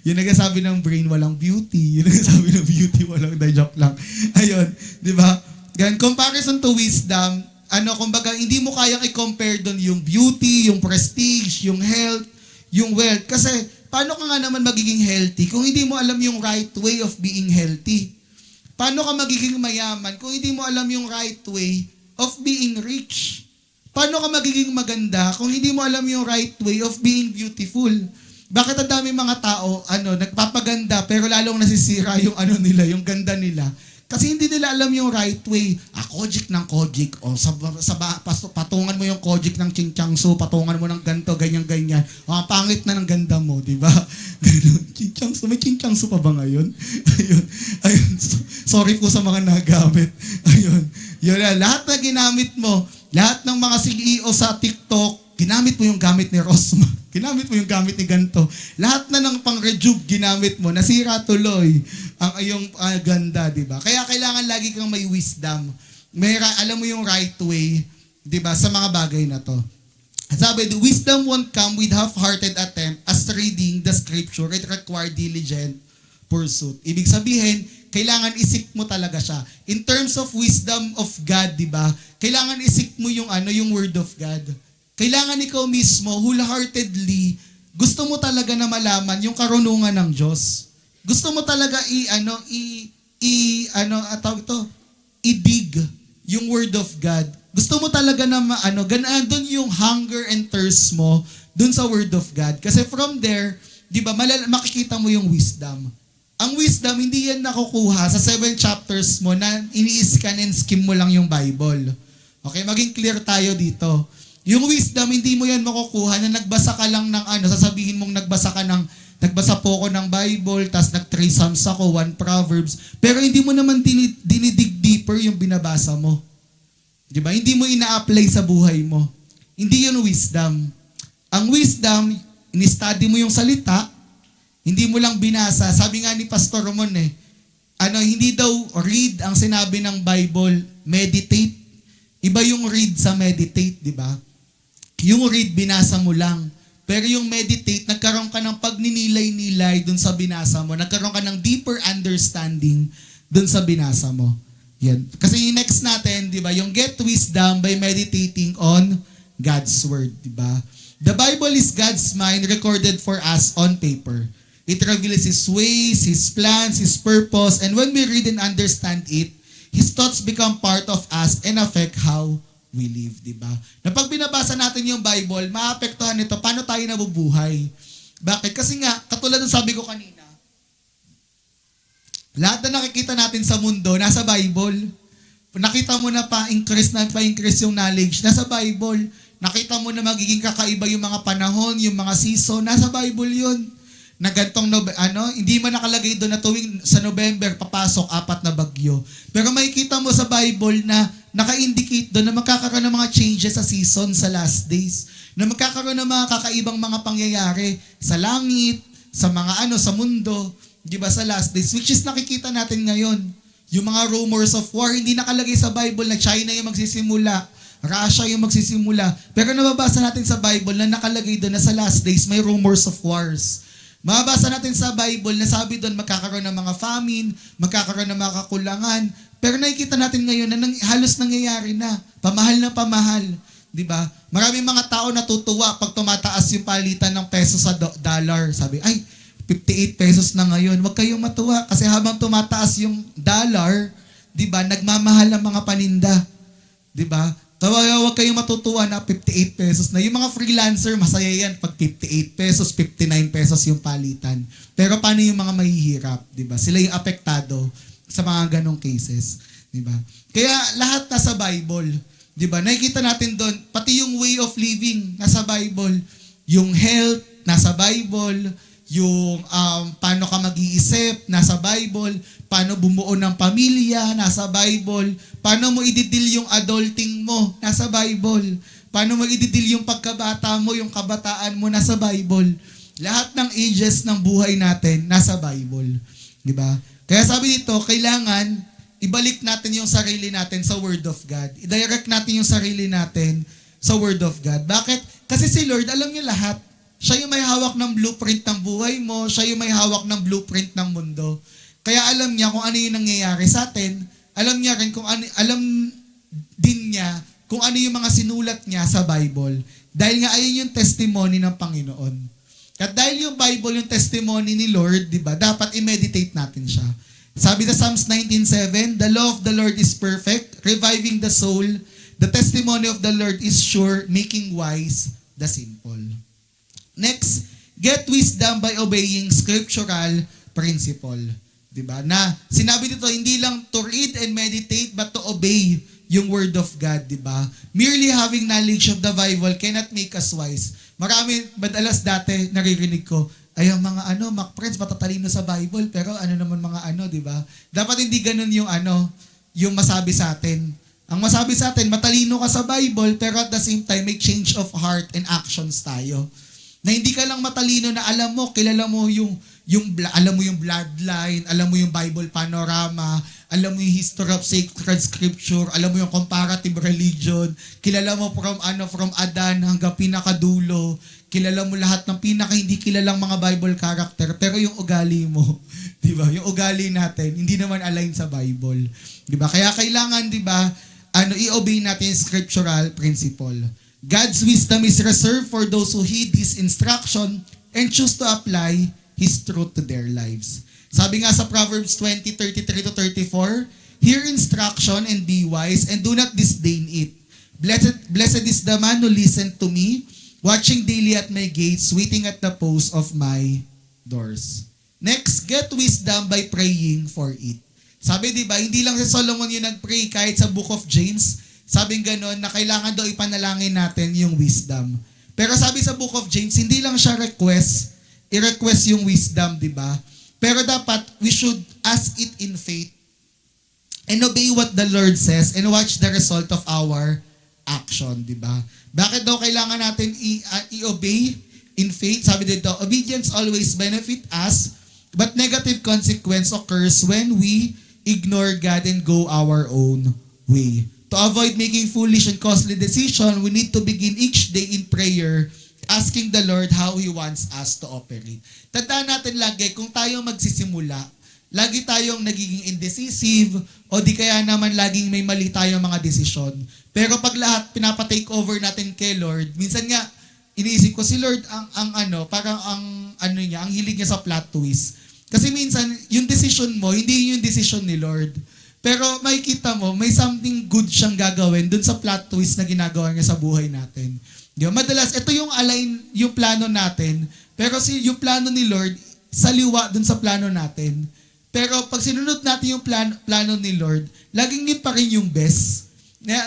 Yung nagsasabi ng brain, walang beauty. Yung nagsasabi ng beauty, walang joke lang. Ayun, di ba? Gan comparison to wisdom, kumbaga, hindi mo kayang i-compare doon yung beauty, yung prestige, yung health, yung wealth. Kasi, paano ka nga naman magiging healthy kung hindi mo alam yung right way of being healthy? Paano ka magiging mayaman kung hindi mo alam yung right way of being rich? Paano ka magiging maganda kung hindi mo alam yung right way of being beautiful? Bakit ang daming mga tao, nagpapaganda pero lalong nasisira yung nila, yung ganda nila? Kasi hindi nila alam yung right way. Kojik ng kojik. O, patungan mo yung kojik ng chinchangsu, patungan mo ng ganto, ganyan-ganyan. Pangit na ng ganda mo, di ba? Chinchangsu. May chinchangsu pa ba ngayon? Ayun. Sorry po sa mga nagamit. Ayun. Yun, lahat na ginamit mo, lahat ng mga CEO sa TikTok, ginamit mo yung gamit ni Rosma. Ginamit mo yung gamit ni ganto. Lahat na ng pang-rejuve ginamit mo, nasira tuloy ang iyong ganda, di ba? Kaya kailangan lagi kang may wisdom. Alam mo yung right way 'Di ba? Sa mga bagay na to. At sabi, the wisdom won't come with half-hearted attempt as reading the scripture. It requires diligent pursuit. Ibig sabihin, kailangan isik mo talaga siya. In terms of wisdom of God, di ba? Kailangan isik mo yung yung word of God. Kailangan ikaw mismo, wholeheartedly, gusto mo talaga na malaman yung karunungan ng Diyos. Gusto mo talaga i-dig yung word of God. Gusto mo talaga na ganaan doon yung hunger and thirst mo doon sa word of God. Kasi from there, di ba, makikita mo yung wisdom. Ang wisdom, hindi yan nakukuha sa 7 chapters mo na ini-scan and skim mo lang yung Bible. Okay, maging clear tayo dito. Yung wisdom, hindi mo yan makukuha na nagbasa ka lang ng sasabihin mong nagbasa po ako ng Bible, tas nag 3 Psalms ako, 1 Proverbs, pero hindi mo naman dinidig deeper yung binabasa mo. Di ba? Hindi mo ina-apply sa buhay mo. Hindi yun wisdom. Ang wisdom, in-study mo yung salita, hindi mo lang binasa. Sabi nga ni Pastor Ramon hindi daw read ang sinabi ng Bible, meditate. Iba yung read sa meditate, di ba? Yung read, binasa mo lang. Pero yung meditate, nagkaroon ka ng pagninilay-nilay dun sa binasa mo. Nagkaroon ka ng deeper understanding dun sa binasa mo. Yan. Kasi yung next natin, di ba, yung get wisdom by meditating on God's Word, di ba? The Bible is God's mind recorded for us on paper. It reveals His ways, His plans, His purpose, and when we read and understand it, His thoughts become part of us and affect how we live, di ba? Na pag binabasa natin yung Bible, maapektuhan nito paano tayo nabubuhay. Bakit? Kasi nga, katulad ng sabi ko kanina, lahat na nakikita natin sa mundo, nasa Bible. Nakita mo na pa-increase yung knowledge, nasa Bible. Nakita mo na magiging kakaiba yung mga panahon, yung mga season, nasa Bible yun. Na gantong, hindi mo nakalagay doon na tuwing sa November, papasok 4 na bagyo. Pero makikita mo sa Bible na naka-indicate doon na magkakaroon ng mga changes sa season, sa last days. Na magkakaroon ng mga kakaibang mga pangyayari sa langit, sa mga sa mundo, di ba, sa last days, which is nakikita natin ngayon. Yung mga rumors of war, hindi nakalagay sa Bible na China yung magsisimula, Russia yung magsisimula. Pero nababasa natin sa Bible na nakalagay doon na sa last days may rumors of wars. Mababasa natin sa Bible na sabi doon magkakaroon ng mga famine, magkakaroon ng mga kakulangan. Pero nakikita natin ngayon na halos nangyayari na. Pamahal na pamahal. Di ba? Maraming mga tao natutuwa pag tumataas yung palitan ng peso sa dollar. Sabi, 58 pesos na ngayon. Huwag kayong matuwa kasi habang tumataas yung dollar, di ba, nagmamahal ang mga paninda. Di ba? Kaya huwag kayong matutuwa na 58 pesos na. Yung mga freelancer, masaya yan pag 58 pesos, 59 pesos yung palitan. Pero paano yung mga mahihirap? Diba? Sila yung apektado sa mga ganong cases. Diba? Kaya lahat nasa Bible. Diba? Nakikita natin doon, pati yung way of living nasa Bible. Yung health, nasa Bible. Yung paano ka mag-iisip, nasa Bible. Paano bumuo ng pamilya, nasa Bible. Paano mo ididil yung adulting mo, nasa Bible. Paano mo ididil yung pagkabata mo, yung kabataan mo, nasa Bible. Lahat ng ages ng buhay natin, nasa Bible. Diba? Kaya sabi dito, kailangan ibalik natin yung sarili natin sa Word of God. I-direct natin yung sarili natin sa Word of God. Bakit? Kasi si Lord, alam niya lahat. Siya yung may hawak ng blueprint ng buhay mo. Siya yung may hawak ng blueprint ng mundo. Kaya alam niya kung ano yung nangyayari sa atin. Alam niya rin alam din niya kung ano yung mga sinulat niya sa Bible. Dahil nga ayun yung testimony ng Panginoon. At dahil yung Bible yung testimony ni Lord, di ba, dapat i-meditate natin siya. Sabi sa Psalms 19:7, the law of the Lord is perfect, reviving the soul. The testimony of the Lord is sure, making wise the simple. Next, get wisdom by obeying scriptural principle. Diba? Na sinabi dito, hindi lang to read and meditate, but to obey yung word of God. Diba? Merely having knowledge of the Bible cannot make us wise. Marami, madalas dati, naririnig ko, ay ang mga Mac Friends, matatalino sa Bible, pero naman mga diba? Dapat hindi ganun yung yung masabi sa atin. Ang masabi sa atin, matalino ka sa Bible, pero at the same time, may change of heart and actions tayo. Na hindi ka lang matalino na alam mo, kilala mo yung alam mo yung bloodline, alam mo yung Bible panorama, alam mo yung history of sacred scripture, alam mo yung comparative religion, kilala mo from Adan hanggang pinakadulo, kilala mo lahat ng pinaka hindi kilalang mga Bible character, pero yung ugali mo, 'di ba? Yung ugali natin hindi naman align sa Bible, 'di ba? Kaya kailangan, 'di ba, i-obey natin yung scriptural principle. God's wisdom is reserved for those who heed His instruction and choose to apply His truth to their lives. Sabi nga sa Proverbs 20:33-34, hear instruction and be wise and do not disdain it. Blessed is the man who listens to me, watching daily at my gates, waiting at the post of my doors. Next, get wisdom by praying for it. Sabi, di ba, hindi lang si Solomon yung nag-pray, kahit sa Book of James, sabing gano'n na kailangan daw ipanalangin natin yung wisdom. Pero sabi sa Book of James, hindi lang siya i-request yung wisdom, di ba? Pero dapat, we should ask it in faith and obey what the Lord says and watch the result of our action, di ba? Bakit daw kailangan natin i-obey in faith? Sabi dito, obedience always benefit us, but negative consequence occurs when we ignore God and go our own way. To avoid making foolish and costly decisions, we need to begin each day in prayer, asking the Lord how He wants us to operate. Tandaan natin lagi, kung tayo magsisimula, lagi tayong nagiging indecisive o di kaya naman laging may mali tayong mga desisyon. Pero pag lahat pinapa-take over natin kay Lord, minsan nga iniisip ko si Lord ang hilig niya sa plot twist. Kasi minsan yung decision mo, hindi yung decision ni Lord. Pero makikita mo, may something good siyang gagawin dun sa plot twist na ginagawa niya sa buhay natin. Diba? Madalas, ito yung yung plano natin, pero yung plano ni Lord, saliwa dun sa plano natin. Pero pag sinunod natin yung plano ni Lord, laging yun pa rin yung best.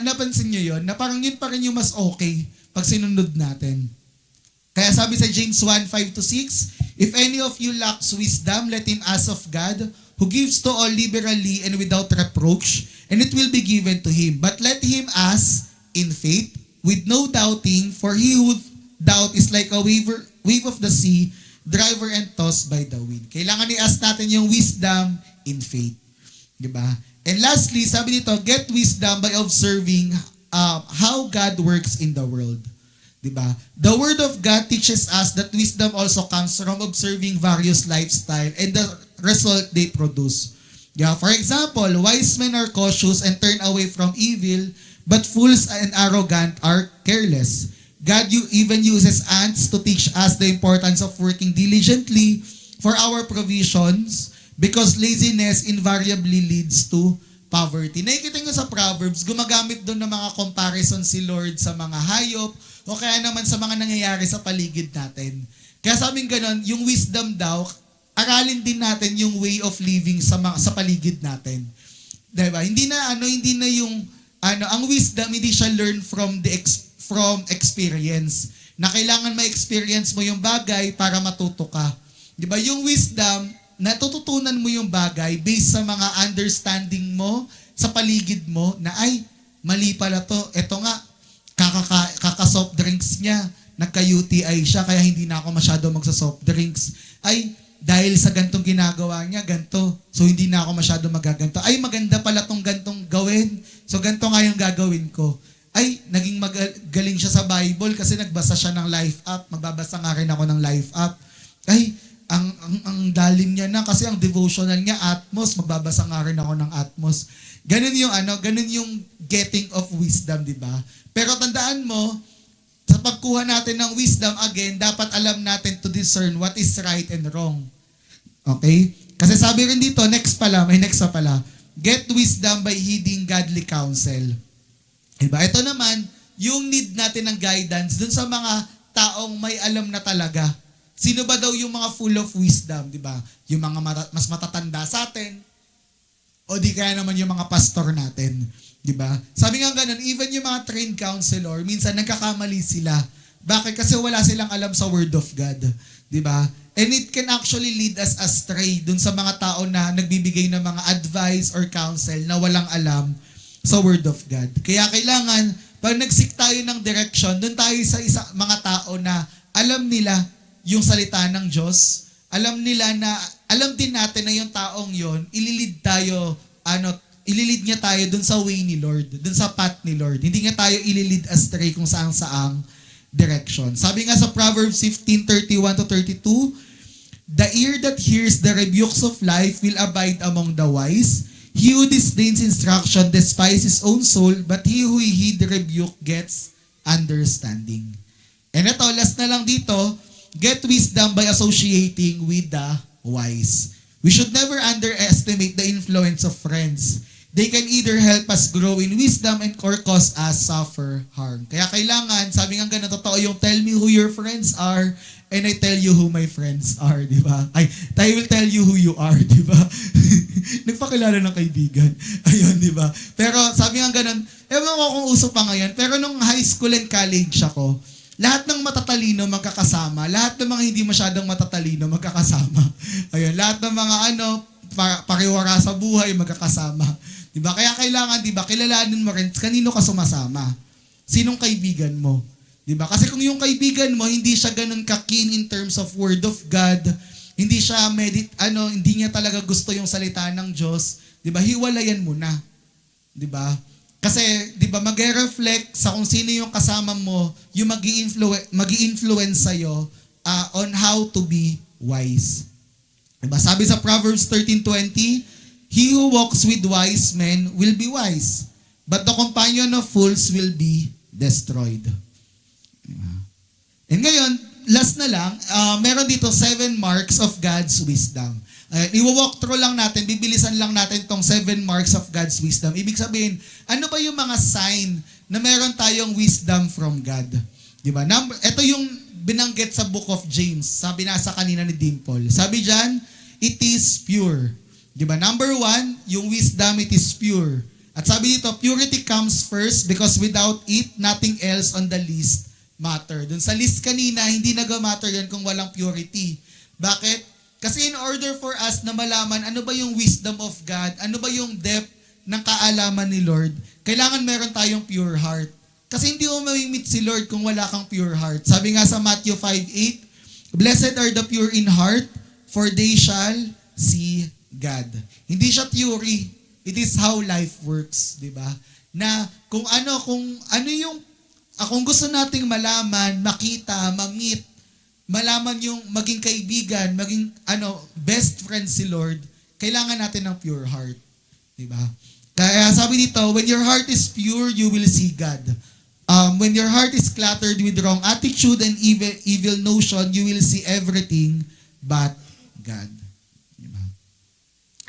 Napansin nyo yun? Na parang yun pa rin yung mas okay pag sinunod natin. Kaya sabi sa James 1:5-6, if any of you lacks wisdom, let him ask of God, who gives to all liberally and without reproach, and it will be given to him. But let him ask in faith, with no doubting, for he who doubt is like a wave of the sea, driver and tossed by the wind. Kailangan i-ask natin yung wisdom in faith. Diba? And lastly, sabi dito, get wisdom by observing how God works in the world. Diba? The Word of God teaches us that wisdom also comes from observing various lifestyle and the result they produce. Yeah, for example, wise men are cautious and turn away from evil, but fools and arrogant are careless. God even uses ants to teach us the importance of working diligently for our provisions because laziness invariably leads to poverty. Nakikita nyo sa Proverbs, gumagamit doon ng mga comparison si Lord sa mga hayop o kaya naman sa mga nangyayari sa paligid natin. Kaya sabing ganon, yung wisdom daw, aralin din natin yung way of living sa paligid natin. Diba? Hindi na yung ang wisdom hindi siya learn from experience. Na kailangan ma-experience mo yung bagay para matuto ka. 'Di ba? Yung wisdom, natututunan mo yung bagay based sa mga understanding mo sa paligid mo na ay mali pala to. Ito nga kaka-soft drinks niya, nagka-UTI siya kaya hindi na ako masyado magsa-soft drinks. Ay dahil sa gantong ginagawa niya, ganto. So, hindi na ako masyado magaganto. Ay, maganda pala tong gantong gawin. So, ganto nga yung gagawin ko. Ay, naging magaling siya sa Bible kasi nagbasa siya ng Life App. Magbabasa nga rin ako ng Life App. Ay, ang dalim niya na kasi ang devotional niya, Atmos. Magbabasa nga rin ako ng Atmos. Ganun yung getting of wisdom, di ba? Pero tandaan mo, sa pagkuha natin ng wisdom, again, dapat alam natin to discern what is right and wrong. Okay? Kasi sabi rin dito, may next pa pala, get wisdom by heeding godly counsel. Diba? Ito naman, yung need natin ng guidance dun sa mga taong may alam na talaga. Sino ba daw yung mga full of wisdom, diba? Yung mga mas matatanda sa atin, o di kaya naman yung mga pastor natin. Diba? Sabi nga ganun, even yung mga trained counselor, minsan nagkakamali sila. Bakit? Kasi wala silang alam sa Word of God. Diba? And it can actually lead us astray dun sa mga tao na nagbibigay ng mga advice or counsel na walang alam sa Word of God. Kaya kailangan, pag nagsik tayo ng direction, dun tayo sa mga tao na alam nila yung salita ng Diyos, alam nila na, alam din natin na yung taong yon, ililid niya tayo dun sa way ni Lord, dun sa path ni Lord. Hindi niya tayo ililid astray kung saang-saang direction. Sabi nga sa Proverbs 15:31-32, the ear that hears the rebukes of life will abide among the wise. He who disdains instruction despises his own soul, but he who heed the rebuke gets understanding. And ito, last na lang dito, get wisdom by associating with the wise. We should never underestimate the influence of friends. They can either help us grow in wisdom and or cause us suffer harm. Kaya kailangan, sabi nga ganun, totoo yung tell me who your friends are and I tell you who my friends are, di ba? I will tell you who you are, di ba? Nagpakilala ng kaibigan. Ayun, di ba? Pero sabi nga ganun, ewan ko kung uso pa ngayon, pero nung high school and college ako, lahat ng matatalino magkakasama, lahat ng mga hindi masyadong matatalino magkakasama. Ayun, lahat ng mga pariwara sa buhay magkakasama. 'Di ba? Kaya kailangan, 'di ba, kilalanin mo rin kanino ka sumasama. Sinong kaibigan mo? 'Di ba? Kasi kung yung kaibigan mo hindi siya ganoon ka-keen in terms of word of God, hindi siya hindi niya talaga gusto yung salita ng Diyos, 'di ba? Hiwalayan mo na. 'Di ba? Kasi, di ba, mag-reflect sa kung sino yung kasama mo, yung mag-i-influence sa'yo on how to be wise. Diba? Sabi sa Proverbs 13:20, he who walks with wise men will be wise, but the companion of fools will be destroyed. Diba? And ngayon, last na lang, meron dito 7 marks of God's wisdom. I-walk through lang natin, bibilisan lang natin tong 7 marks of God's wisdom. Ibig sabihin, ano ba yung mga sign na meron tayong wisdom from God? Diba? Ito yung binanggit sa book of James. Sabi nasa kanina ni Dimple. Sabi dyan, it is pure. Diba? Number 1, yung wisdom, it is pure. At sabi dito, purity comes first because without it, nothing else on the list matter. Dun sa list kanina, hindi nag-matter yan kung walang purity. Bakit? Kasi in order for us na malaman ano ba yung wisdom of God, ano ba yung depth ng kaalaman ni Lord, kailangan meron tayong pure heart. Kasi hindi mo mamimit si Lord kung wala kang pure heart. Sabi nga sa Matthew 5:8, blessed are the pure in heart, for they shall see God. Hindi siya theory. It is how life works, di ba? Na kung gusto nating malaman, makita, ma-meet, malaman yung maging kaibigan, maging best friend si Lord, kailangan natin ng pure heart. Diba? Kaya sabi dito, when your heart is pure, you will see God. When your heart is cluttered with wrong attitude and evil notion, you will see everything but God. Diba?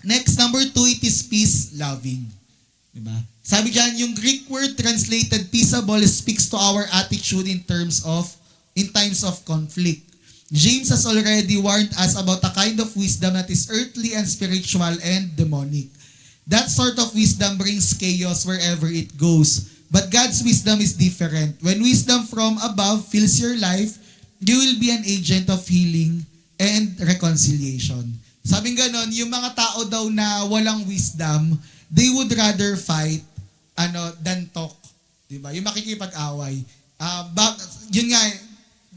Next, number 2, it is peace-loving. Diba? Sabi dyan, yung Greek word translated peaceable speaks to our attitude in times of conflict. James has already warned us about the kind of wisdom that is earthly and spiritual and demonic. That sort of wisdom brings chaos wherever it goes. But God's wisdom is different. When wisdom from above fills your life, you will be an agent of healing and reconciliation. Sabing ganon, yung mga tao daw na walang wisdom, they would rather fight than talk. Diba? Yung makikipag-away. Yun nga,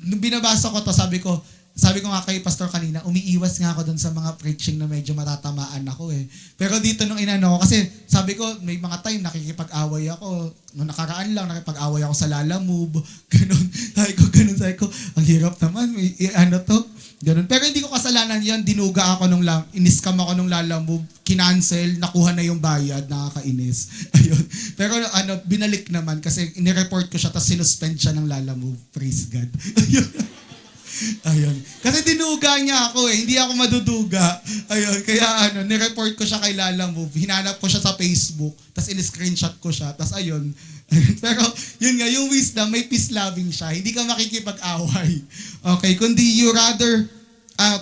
nung binabasa ko to, sabi ko nga kay pastor kanina, umiiwas nga ako dun sa mga preaching na medyo matatamaan ako eh. Pero dito nung kasi sabi ko, may mga time nakikipag-away ako. Nung nakaraan lang, nakipag-away ako sa Lala Move. Ganun. Sabi ko, ang hirap naman. Ganun. Pero hindi ko kasalanan yan. Dinuga ako iniskam ako nung Lala Move. Kinancel, nakuha na yung bayad, nakakainis. Ayun. Pero binalik naman kasi inireport ko siya tapos sinuspend siya ng Lala Move. Praise God. Ayun. Kasi dinuga niya ako eh. Hindi ako maduduga. Ayun. Kaya nireport ko siya kay Lala Move. Hinanap ko siya sa Facebook. Tapos in-screenshot ko siya. Tapos ayun. Pero yun nga, yung wisdom, may peace-loving siya. Hindi ka makikipag-away. Okay? Kundi you rather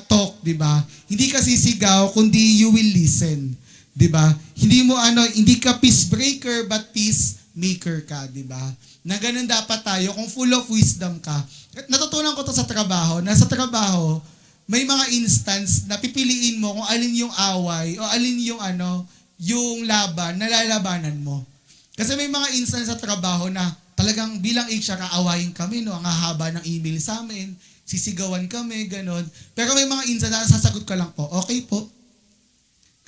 talk, di ba? Hindi ka sisigaw, kundi you will listen. Di ba? Hindi ka peace breaker, but peace maker ka, di ba? Na ganun dapat tayo, kung full of wisdom ka. At natutunan ko to sa trabaho, na sa trabaho, may mga instance na pipiliin mo kung alin yung away o alin yung laban na lalabanan mo. Kasi may mga instance sa trabaho na talagang bilang HR, aawayin kami, ang hahaba ng email sa amin. sisigawan kami, ganon. Pero may mga instance na sasagot ko lang po, okay po.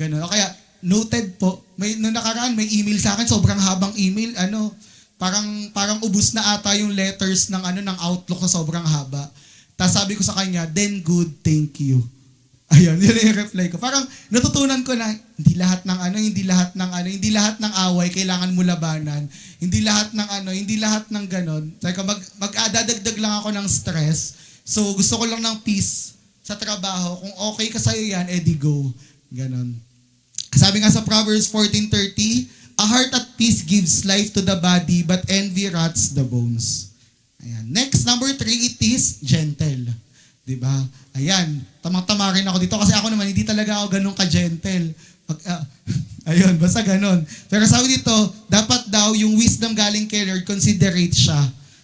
Ganon. O kaya, noted po. Nung nakaraan, may email sa akin, sobrang habang email, parang ubus na ata yung letters ng Outlook na sobrang haba. Tapos sabi ko sa kanya, then good, thank you. Ayun, yun yung reply ko. Parang natutunan ko na hindi lahat ng away kailangan mo labanan. Hindi lahat ng ganon. Teka, mag-adadagdag lang ako ng stress. So gusto ko lang ng peace sa trabaho. Kung okay ka sa'yo yan, edi go. Ganon. Sabi nga sa Proverbs 14:30, a heart at peace gives life to the body, but envy rots the bones. Ayan. Next, number 3, it is gentle. Diba? Ayan, tamang-tama rin ako dito kasi ako naman, hindi talaga ako ganun ka-gentle. Ayun, basta ganun. Pero sabi dito, dapat daw yung wisdom galing kay Lord, considerate siya.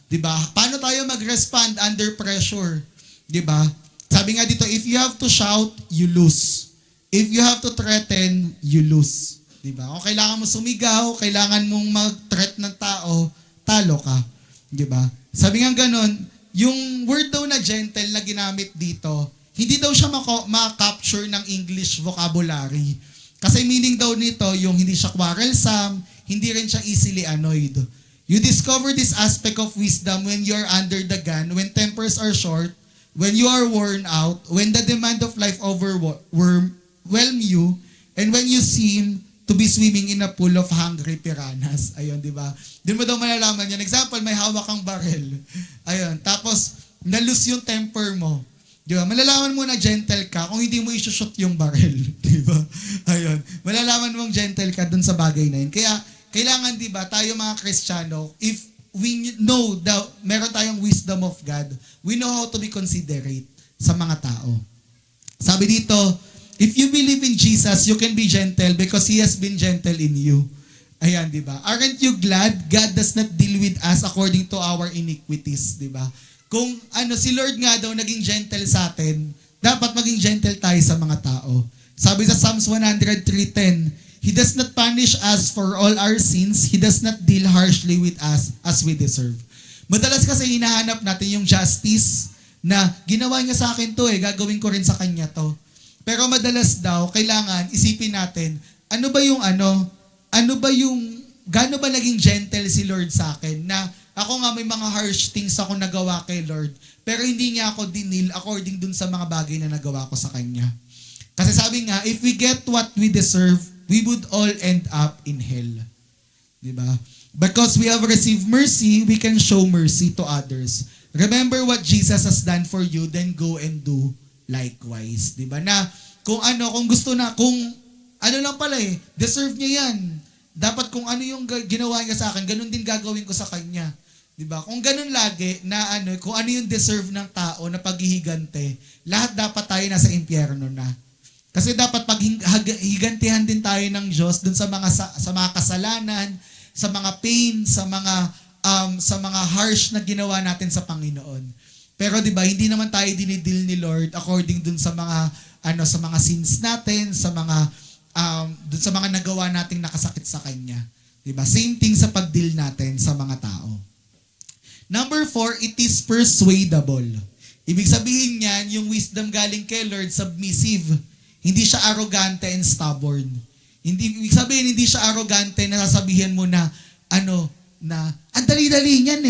Diba? Paano tayo mag-respond under pressure? Diba? Sabi nga dito, if you have to shout, you lose. If you have to threaten, you lose. Diba? Kung kailangan mo sumigaw, kailangan mong mag-threat ng tao, talo ka. Diba? Sabi nga ganun, yung word daw na gentle na ginamit dito, hindi daw siya ma-capture ng English vocabulary. Kasi meaning daw nito, yung hindi siya quarrelsome, hindi rin siya easily annoyed. You discover this aspect of wisdom when you're under the gun, when tempers are short, when you are worn out, when the demand of life overwhelm you, and when you seem to be swimming in a pool of hungry piranhas. Ayun, di ba? Doon mo daw malalaman yan. Example, may hawak kang barel. Ayun. Tapos, nalus yung temper mo. Di ba? Malalaman mo na gentle ka kung hindi mo isushoot yung barel. Di ba? Ayun. Malalaman mong gentle ka dun sa bagay na yun. Kaya, kailangan, di ba, tayo mga Kristiyano, if we know meron tayong wisdom of God, we know how to be considerate sa mga tao. Sabi dito, if you believe in Jesus, you can be gentle because He has been gentle in you. Ayan, di ba? Aren't you glad God does not deal with us according to our iniquities, di ba? Kung si Lord nga daw naging gentle sa atin, dapat maging gentle tayo sa mga tao. Sabi sa Psalms 103:10, He does not punish us for all our sins. He does not deal harshly with us as we deserve. Madalas kasi hinahanap natin yung justice na ginawa niya sa akin to gagawin ko rin sa kanya to. Pero madalas daw, kailangan isipin natin, gaano ba naging gentle si Lord sa akin na ako nga may mga harsh things ako nagawa kay Lord, pero hindi niya ako dinil according dun sa mga bagay na nagawa ko sa Kanya. Kasi sabi nga, if we get what we deserve, we would all end up in hell. Diba? Because we have received mercy, we can show mercy to others. Remember what Jesus has done for you, then go and do likewise, 'di ba? Na kung deserve niya 'yan. Dapat kung ano yung ginawa niya sa akin, ganun din gagawin ko sa kanya. 'Di ba? Kung ganun lagi na kung ano yung deserve ng tao na paghihigante, lahat dapat tayo nasa impyerno na. Kasi dapat paghigantihan din tayo ng Diyos dun sa mga kasalanan, sa mga pain, sa mga harsh na ginawa natin sa Panginoon. Pero 'di ba, hindi naman tayo dinidil ni Lord according dun sa mga sa mga sins natin, sa mga dun sa mga nagawa nating nakasakit sa kanya. 'Di ba? Same thing sa pagdeal natin sa mga tao. Number 4, it is persuadable. Ibig sabihin niyan, yung wisdom galing kay Lord, submissive. Hindi siya arrogante and stubborn. Ibig sabihin, hindi siya arrogante na sasabihin mo na ang dali-dali niyan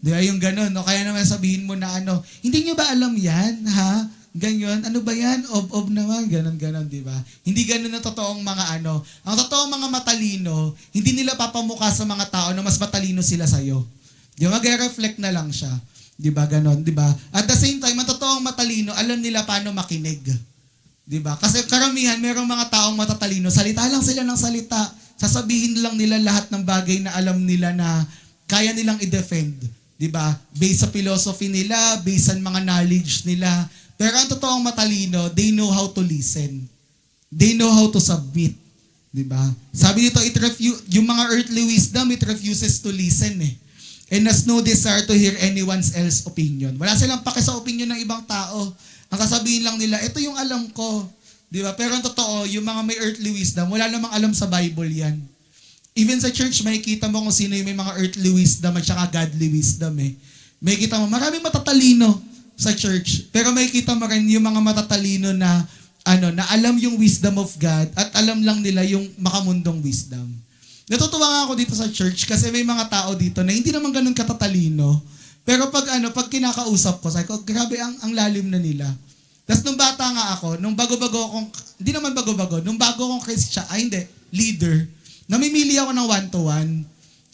Di ba? Yung gano'n, no? Kaya naman sabihin mo na hindi nyo ba alam yan, ha? Ganyan, ano ba yan? Ob naman, ganon, di ba? Hindi ganon na totoong mga Ang totoong mga matalino, hindi nila papamukha sa mga tao na mas matalino sila sa'yo. Di ba? Mag-reflect na lang siya. Di ba? Ganon, di ba? At the same time, ang totoong matalino, alam nila paano makinig. Di ba? Kasi karamihan, merong mga taong matatalino, salita lang sila ng salita. Sasabihin lang nila lahat ng bagay na alam nila na kaya nilang i-defend. Diba? Based sa philosophy nila, based sa mga knowledge nila. Pero ang totoong matalino, they know how to listen. They know how to submit. Diba? Sabi dito, yung mga earthly wisdom, it refuses to listen And has no desire to hear anyone's else opinion. Wala silang pake sa opinion ng ibang tao. Ang sasabihin lang nila, ito yung alam ko. Diba? Pero ang totoo, yung mga may earthly wisdom, wala namang alam sa Bible yan. Even sa church, makikita mo kung sino yung may mga earthly wisdom at saka godly wisdom Makikita mo, maraming matatalino sa church. Pero makikita mo rin yung mga matatalino na na alam yung wisdom of God at alam lang nila yung makamundong wisdom. Natutuwa nga ako dito sa church kasi may mga tao dito na hindi naman ganun katatalino. Pero pag kinakausap ko, sabi ko, grabe ang lalim na nila. Tapos nung bata nga ako, nung bago-bago akong, hindi naman bago-bago, nung bago akong leader, namimili ako ng one-to-one.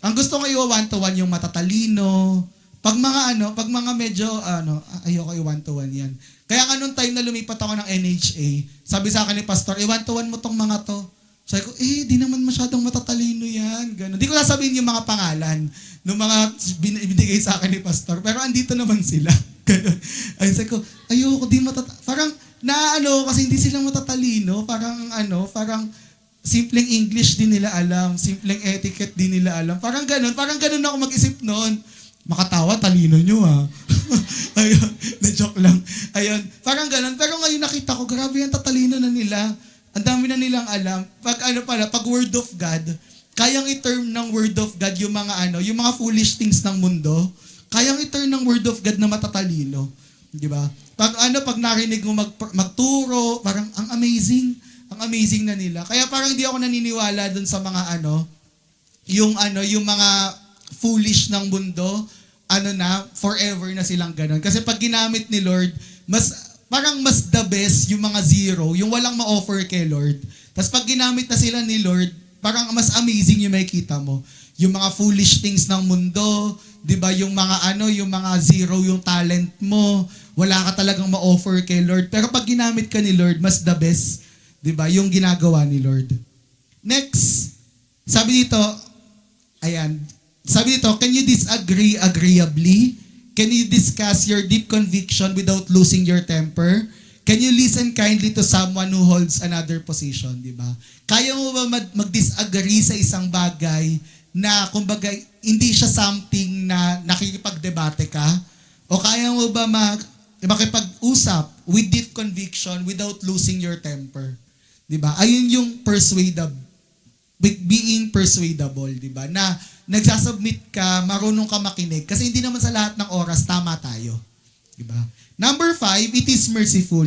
Ang gusto ko yung one-to-one yung matatalino. Pag mga medyo, ayoko yung one-to-one yan. Kaya nga nung time na lumipat ako ng NHA, sabi sa akin ni Pastor, one-to-one mo tong mga to. Sabi ko, di naman masyadong matatalino yan. Ganun. Di ko sasabihin yung mga pangalan ng mga binigay sa akin ni Pastor. Pero andito naman sila. Ganun. Ay, sabi ko, ayoko, parang, kasi hindi sila matatalino. Parang simpleng English din nila alam. Simpleng etiquette din nila alam. Parang ganun ako mag-isip noon. Makatawa, talino nyo Ayun, na-joke lang. Ayun, parang ganun. Pero ngayon nakita ko, grabe yung tatalino na nila. Ang dami na nilang alam. Pag word of God, kayang i-term ng word of God yung mga foolish things ng mundo, kayang i-term ng word of God na matatalino. Di ba? Pag narinig mo magturo, parang ang amazing na nila. Kaya parang hindi ako naniniwala dun sa mga yung mga foolish ng mundo, forever na silang ganun. Kasi pag ginamit ni Lord, mas the best yung mga zero, yung walang ma-offer kay Lord. Tapos pag ginamit na sila ni Lord, parang mas amazing yung makikita mo. Yung mga foolish things ng mundo, 'di ba? Yung mga zero yung talent mo, wala ka talagang ma-offer kay Lord. Pero pag ginamit ka ni Lord, mas the best, 'di ba? Yung ginagawa ni Lord. Next, sabi dito, can you disagree agreeably? Can you discuss your deep conviction without losing your temper? Can you listen kindly to someone who holds another position, di ba? Kaya mo ba mag-disagree sa isang bagay na, kumbaga, hindi siya something na nakikipagdebate ka? O kaya mo ba makipag-usap with deep conviction without losing your temper? Di ba? Ayun yung being persuadable, di ba? Na nagsasubmit ka, marunong ka makinig. Kasi hindi naman sa lahat ng oras tama tayo. Diba? Number 5, it is merciful.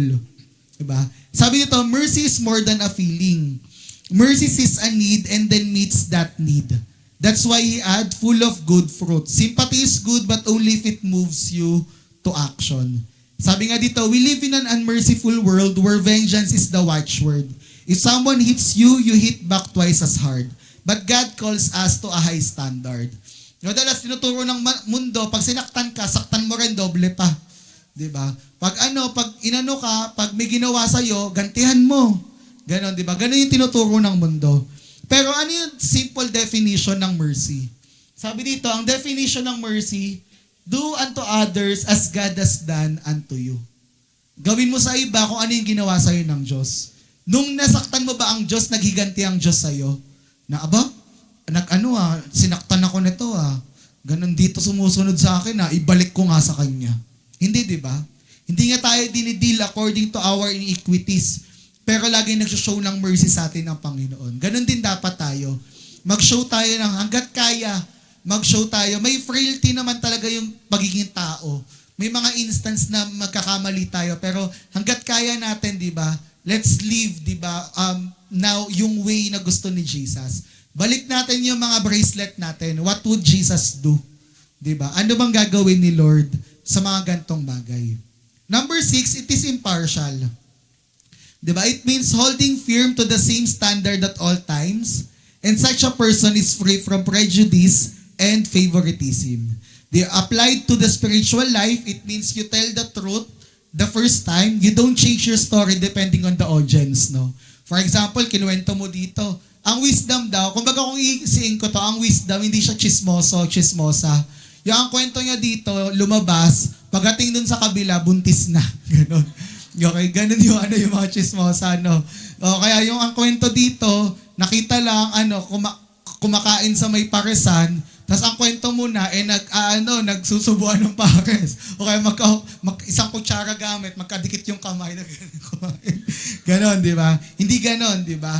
Diba? Sabi nito, mercy is more than a feeling. Mercy sees a need and then meets that need. That's why he add full of good fruit. Sympathy is good but only if it moves you to action. Sabi nga dito, we live in an unmerciful world where vengeance is the watchword. If someone hits you, you hit back twice as hard. But God calls us to a high standard. Madalas tinuturo ng mundo, pag sinaktan ka, saktan mo rin doble pa. 'Di ba? Pag inano ka, pag may ginawa sa iyo, gantihan mo. Ganon, 'di ba? Ganon yung tinuturo ng mundo. Pero ano yung simple definition ng mercy? Sabi dito, ang definition ng mercy, do unto others as God has done unto you. Gawin mo sa iba kung ano yung ginawa sa iyo ng Diyos. Nung nasaktan mo ba ang Diyos, naghiganti ang Diyos sa iyo? Na sinaktan ako nito Ganon dito sumusunod sa akin ibalik ko nga sa kanya. Hindi, di ba? Hindi nga tayo dinideal according to our iniquities. Pero lagi nag-show ng mercy sa atin ng Panginoon. Ganon din dapat tayo. Mag-show tayo ng hanggat kaya. Mag-show tayo. May frailty naman talaga yung pagiging tao. May mga instance na magkakamali tayo. Pero hanggat kaya natin, di ba? Let's live, di ba? Now, yung way na gusto ni Jesus. Balik natin yung mga bracelet natin. What would Jesus do? Diba? Ano bang gagawin ni Lord sa mga gantong bagay? Number 6, it is impartial. Diba? It means holding firm to the same standard at all times, and such a person is free from prejudice and favoritism. They applied to the spiritual life, it means you tell the truth the first time, you don't change your story depending on the audience, no? For example, kinuwento mo dito, ang wisdom daw, kumbaga kung iisiin ko to, ang wisdom, hindi siya chismosa. Yung ang kwento niya dito, lumabas, pagdating dun sa kabila, buntis na. Ganon. Okay, ganon yung mga chismosa, no? O kaya yung ang kwento dito, nakita lang, kumakain sa may paresan, tapos ang kwento muna, nagsusubuan ng pares. O kaya isang kutsara gamit, magkadikit yung kamay na kumain. Ganon, di ba? Hindi ganon, di ba?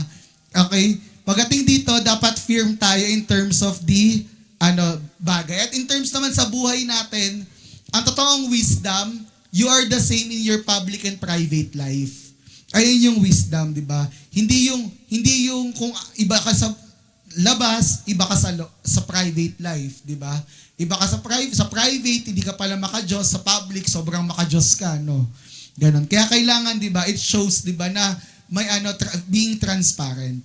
Okay? Pagdating dito, dapat firm tayo in terms of the bagay. At in terms naman sa buhay natin, ang totoong wisdom, you are the same in your public and private life. Ayun yung wisdom, di ba? Hindi yung kung iba ka sa labas, iba ka sa private life, di ba? Iba ka sa private, hindi ka pala maka-Diyos, sa public sobrang maka-Diyos ka, no? Ganon. Kaya kailangan, di ba, it shows, di ba, na may being transparent.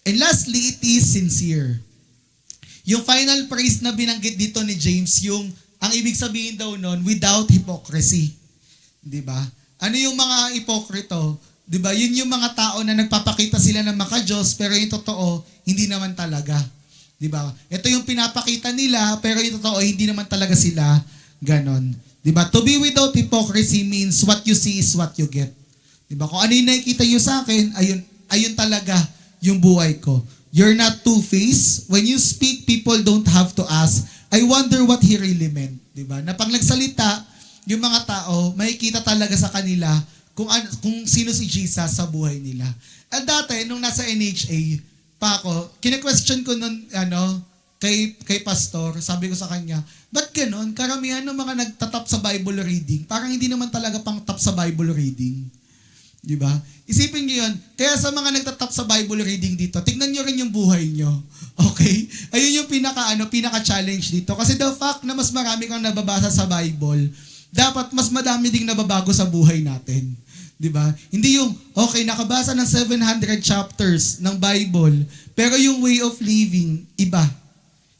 And lastly, it is sincere. Yung final praise na binanggit dito ni James, yung ang ibig sabihin daw nun, without hypocrisy. Di ba? Ano yung mga hipokrito? Di ba? Yun yung mga tao na nagpapakita sila ng maka-Diyos, pero yung totoo, hindi naman talaga. Di ba? Ito yung pinapakita nila, pero yung totoo, hindi naman talaga sila ganon. Di ba? To be without hypocrisy means what you see is what you get. Di ba? Kung ano yung nakikita nyo sa akin, ayun talaga yung buhay ko. You're not two-faced. When you speak, people don't have to ask, I wonder what he really meant. Diba? Na pag nagsalita, yung mga tao, makikita talaga sa kanila kung sino si Jesus sa buhay nila. At dati, nung nasa NHA pa ako, kine-question ko nun, kay pastor, sabi ko sa kanya, ba't ganon? Karamihan ng mga nagtatap sa Bible reading, parang hindi naman talaga pang top sa Bible reading. Diba? Isipin niyo yun. Kaya sa mga nagtatap sa Bible reading dito, tignan niyo rin yung buhay niyo. Okay? Ayun yung pinaka-challenge dito. Kasi the fact na mas marami kang nababasa sa Bible, dapat mas madami ding nababago sa buhay natin. Diba? Hindi yung, okay, nakabasa ng 700 chapters ng Bible, pero yung way of living, iba.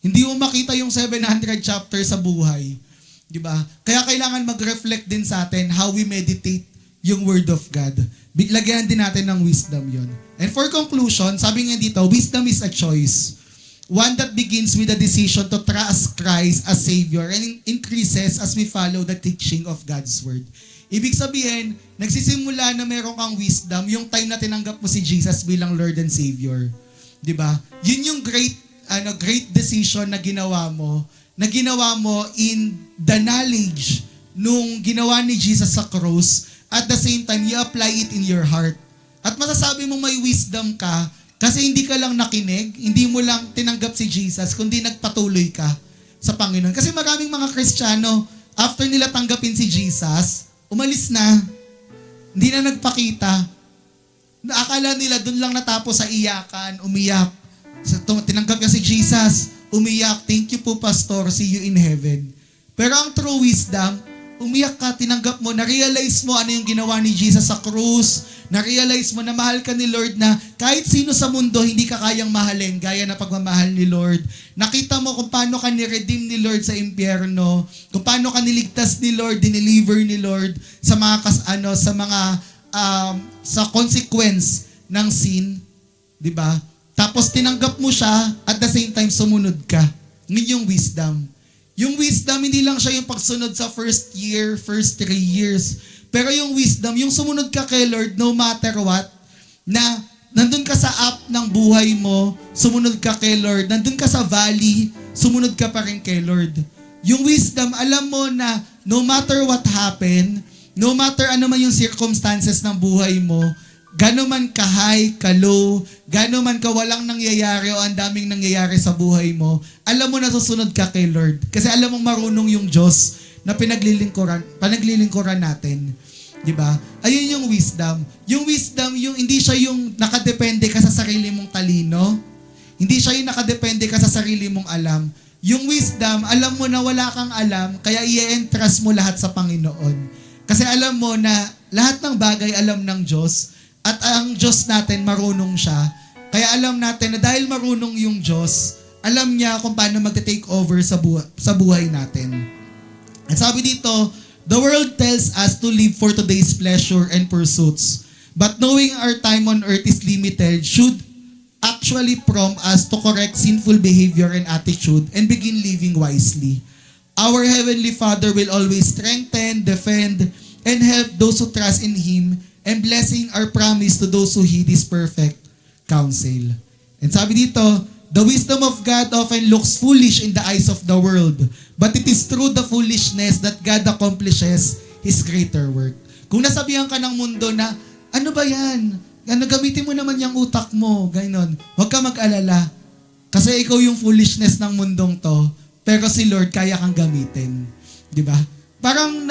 Hindi mo makita yung 700 chapters sa buhay. Diba? Kaya kailangan mag-reflect din sa atin how we meditate yung Word of God. Lagyan din natin ng wisdom yon. And for conclusion, sabi nga dito, wisdom is a choice. One that begins with a decision to trust Christ as Savior and increases as we follow the teaching of God's Word. Ibig sabihin, nagsisimula na meron kang wisdom yung time na tinanggap mo si Jesus bilang Lord and Savior. 'Di ba? Yun yung great decision na ginawa mo in the knowledge nung ginawa ni Jesus sa cross. At the same time, you apply it in your heart. At masasabi mo may wisdom ka kasi hindi ka lang nakinig, hindi mo lang tinanggap si Jesus, kundi nagpatuloy ka sa Panginoon. Kasi maraming mga Kristiyano, after nila tanggapin si Jesus, umalis na. Hindi na nagpakita. Akala nila dun lang natapos sa iyakan, umiyak. Tinanggap ka si Jesus, umiyak, thank you po pastor, see you in heaven. Pero ang true wisdom, umiyak ka, tinanggap mo, na-realize mo ano yung ginawa ni Jesus sa krus, na-realize mo na mahal ka ni Lord na kahit sino sa mundo hindi ka kayang mahalin, gaya na pagmamahal ni Lord. Nakita mo kung paano ka ni-redeem ni Lord sa impyerno, kung paano ka niligtas ni Lord, dineliver ni Lord sa mga sa consequence ng sin, 'di ba? Tapos tinanggap mo siya, at the same time sumunod ka. Yun yung wisdom. Yung wisdom, hindi lang siya yung pagsunod sa first 3 years. Pero yung wisdom, yung sumunod ka kay Lord no matter what, na nandun ka sa up ng buhay mo, sumunod ka kay Lord. Nandun ka sa valley, sumunod ka pa rin kay Lord. Yung wisdom, alam mo na no matter what happen, no matter ano man yung circumstances ng buhay mo, gano'n man ka-high, ka-low, gano'n man ka walang nangyayari o ang daming nangyayari sa buhay mo, alam mo na susunod ka kay Lord. Kasi alam mong marunong yung Diyos na panaglilingkuran natin. Diba? Ayun yung wisdom. Yung wisdom, yung hindi siya yung nakadepende ka sa sarili mong talino. Hindi siya yung nakadepende ka sa sarili mong alam. Yung wisdom, alam mo na wala kang alam, kaya i-entrust mo lahat sa Panginoon. Kasi alam mo na lahat ng bagay alam ng Diyos. At ang Diyos natin, marunong siya. Kaya alam natin na dahil marunong yung Diyos, alam niya kung paano mag-take over sa buhay natin. At sabi dito, the world tells us to live for today's pleasure and pursuits. But knowing our time on earth is limited should actually prompt us to correct sinful behavior and attitude and begin living wisely. Our Heavenly Father will always strengthen, defend, and help those who trust in Him, and blessing our promise to those who heed His perfect counsel. And sabi dito, the wisdom of God often looks foolish in the eyes of the world, but it is through the foolishness that God accomplishes His greater work. Kung nasabihan ka ng mundo na, ano ba yan? Gamitin mo naman yung utak mo, gano'n. Huwag ka mag-alala. Kasi ikaw yung foolishness ng mundong to, pero si Lord kaya kang gamitin. Di ba? parang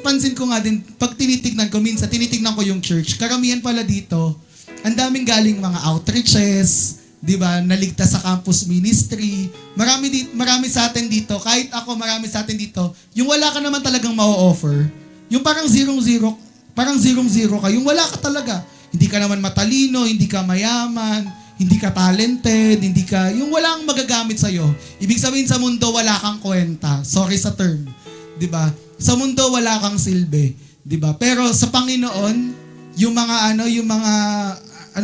pansin ko nga din, pag tinitignan ko, minsan tinitignan ko yung church, karamihan pala dito, ang daming galing mga outreaches, di ba, naligtas sa campus ministry, marami sa atin dito, kahit ako, marami sa atin dito, yung wala ka naman talagang ma-offer, yung parang zero ka, yung wala ka talaga, hindi ka naman matalino, hindi ka mayaman, hindi ka talented, yung walang magagamit sa'yo. Ibig sabihin sa mundo, wala kang kwenta. Sorry sa term. 'Di ba? Sa mundo, wala kang silbi. 'Di ba? Pero sa Panginoon, yung mga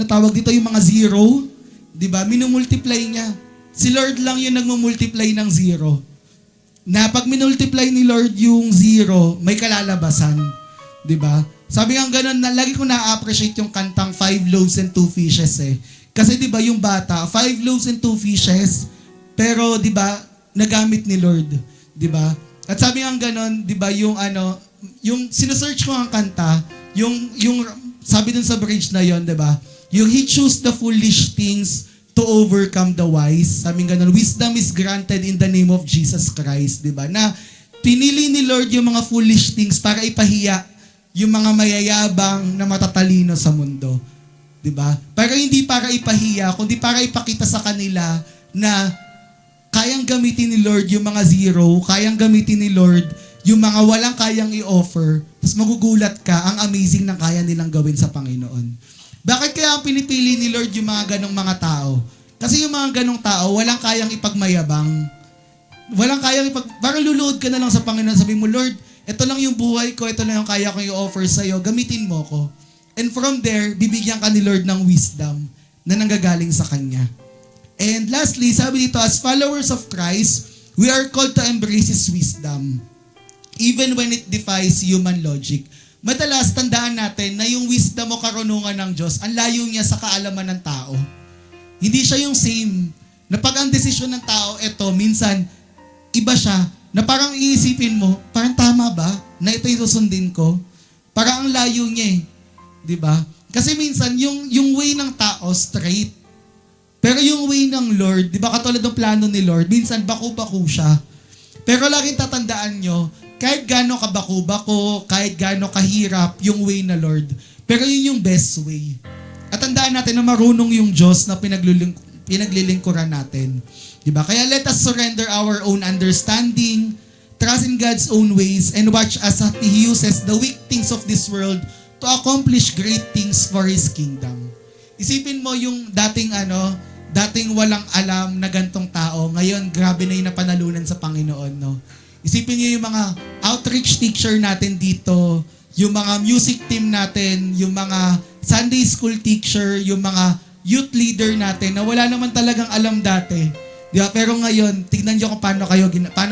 tawag dito, yung mga zero, 'di ba? Minumultiply niya. Si Lord lang yung nagmumultiply ng zero. Na pag minultiply ni Lord yung zero, may kalalabasan. 'Di ba? Sabi nga ganun, lagi ko na-appreciate yung kantang 5 loaves and 2 fishes eh. Kasi 'di ba yung bata, 5 loaves and 2 fishes, pero 'di ba, nagamit ni Lord, 'di ba? At sabi nga ganoon, 'di ba, yung sinesearch ko ang kanta, yung sabi dun sa bridge na 'yon, 'di ba? Yung he chose the foolish things to overcome the wise. Sabi nga ganoon, wisdom is granted in the name of Jesus Christ, 'di ba? Na pinili ni Lord yung mga foolish things para ipahiya yung mga mayayabang na matatalino sa mundo. Diba? Pero hindi para ipahiya, kundi para ipakita sa kanila na kayang gamitin ni Lord yung mga zero, kayang gamitin ni Lord yung mga walang kayang i-offer, tapos magugulat ka, ang amazing ng kaya nilang gawin sa Panginoon. Bakit kaya ang pinipili ni Lord yung mga ganong mga tao? Kasi yung mga ganong tao, walang kayang ipagmayabang. Parang luluhod ka na lang sa Panginoon, sabi mo, Lord, ito lang yung buhay ko, ito lang yung kaya ko i-offer sa'yo, gamitin mo ko. And from there, bibigyan ka ni Lord ng wisdom na nanggagaling sa Kanya. And lastly, sabi dito, as followers of Christ, we are called to embrace His wisdom, even when it defies human logic. Madalas, tandaan natin na yung wisdom o karunungan ng Diyos, ang layo niya sa kaalaman ng tao. Hindi siya yung same. Na pag ang desisyon ng tao, eto, minsan, iba siya, na parang iisipin mo, parang tama ba na ito yung susundin ko? Parang ang layo niya eh. 'Di ba? Kasi minsan yung way ng tao straight. Pero yung way ng Lord, 'di ba, katulad ng plano ni Lord, minsan baku-baku siya. Pero laging tatandaan nyo, kahit gaano ka baku-bako, kahit gaano kahirap yung way na Lord, pero yun yung best way. At tandaan natin na marunong yung Diyos na pinaglilingkuran natin. 'Di ba? Kaya let us surrender our own understanding, trust in God's own ways, and watch as He uses the weak things of this world to accomplish great things for His kingdom. Isipin mo yung dating walang alam na gantong tao, ngayon grabe na yung napanalunan sa Panginoon, no? Isipin niyo yung mga outreach teacher natin dito, yung mga music team natin, yung mga Sunday school teacher, yung mga youth leader natin na wala naman talagang alam dati. Di ba? Pero ngayon, tignan niyo kung paano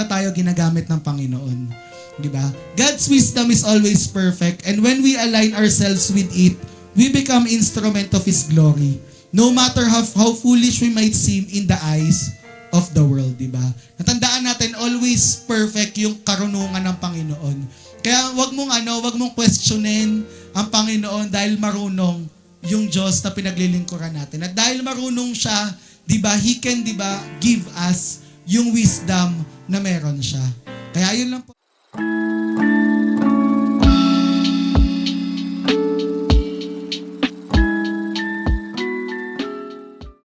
tayo ginagamit ng Panginoon. Diba? God's wisdom is always perfect, and when we align ourselves with it, we become instrument of His glory. No matter how foolish we might seem in the eyes of the world, diba? Natandaan natin, always perfect yung karunungan ng Panginoon. Kaya wag mong questionin ang Panginoon dahil marunong yung Diyos na pinaglilingkuran natin. At dahil marunong siya, diba, He can, diba, give us yung wisdom na meron siya. Kaya yun lang po.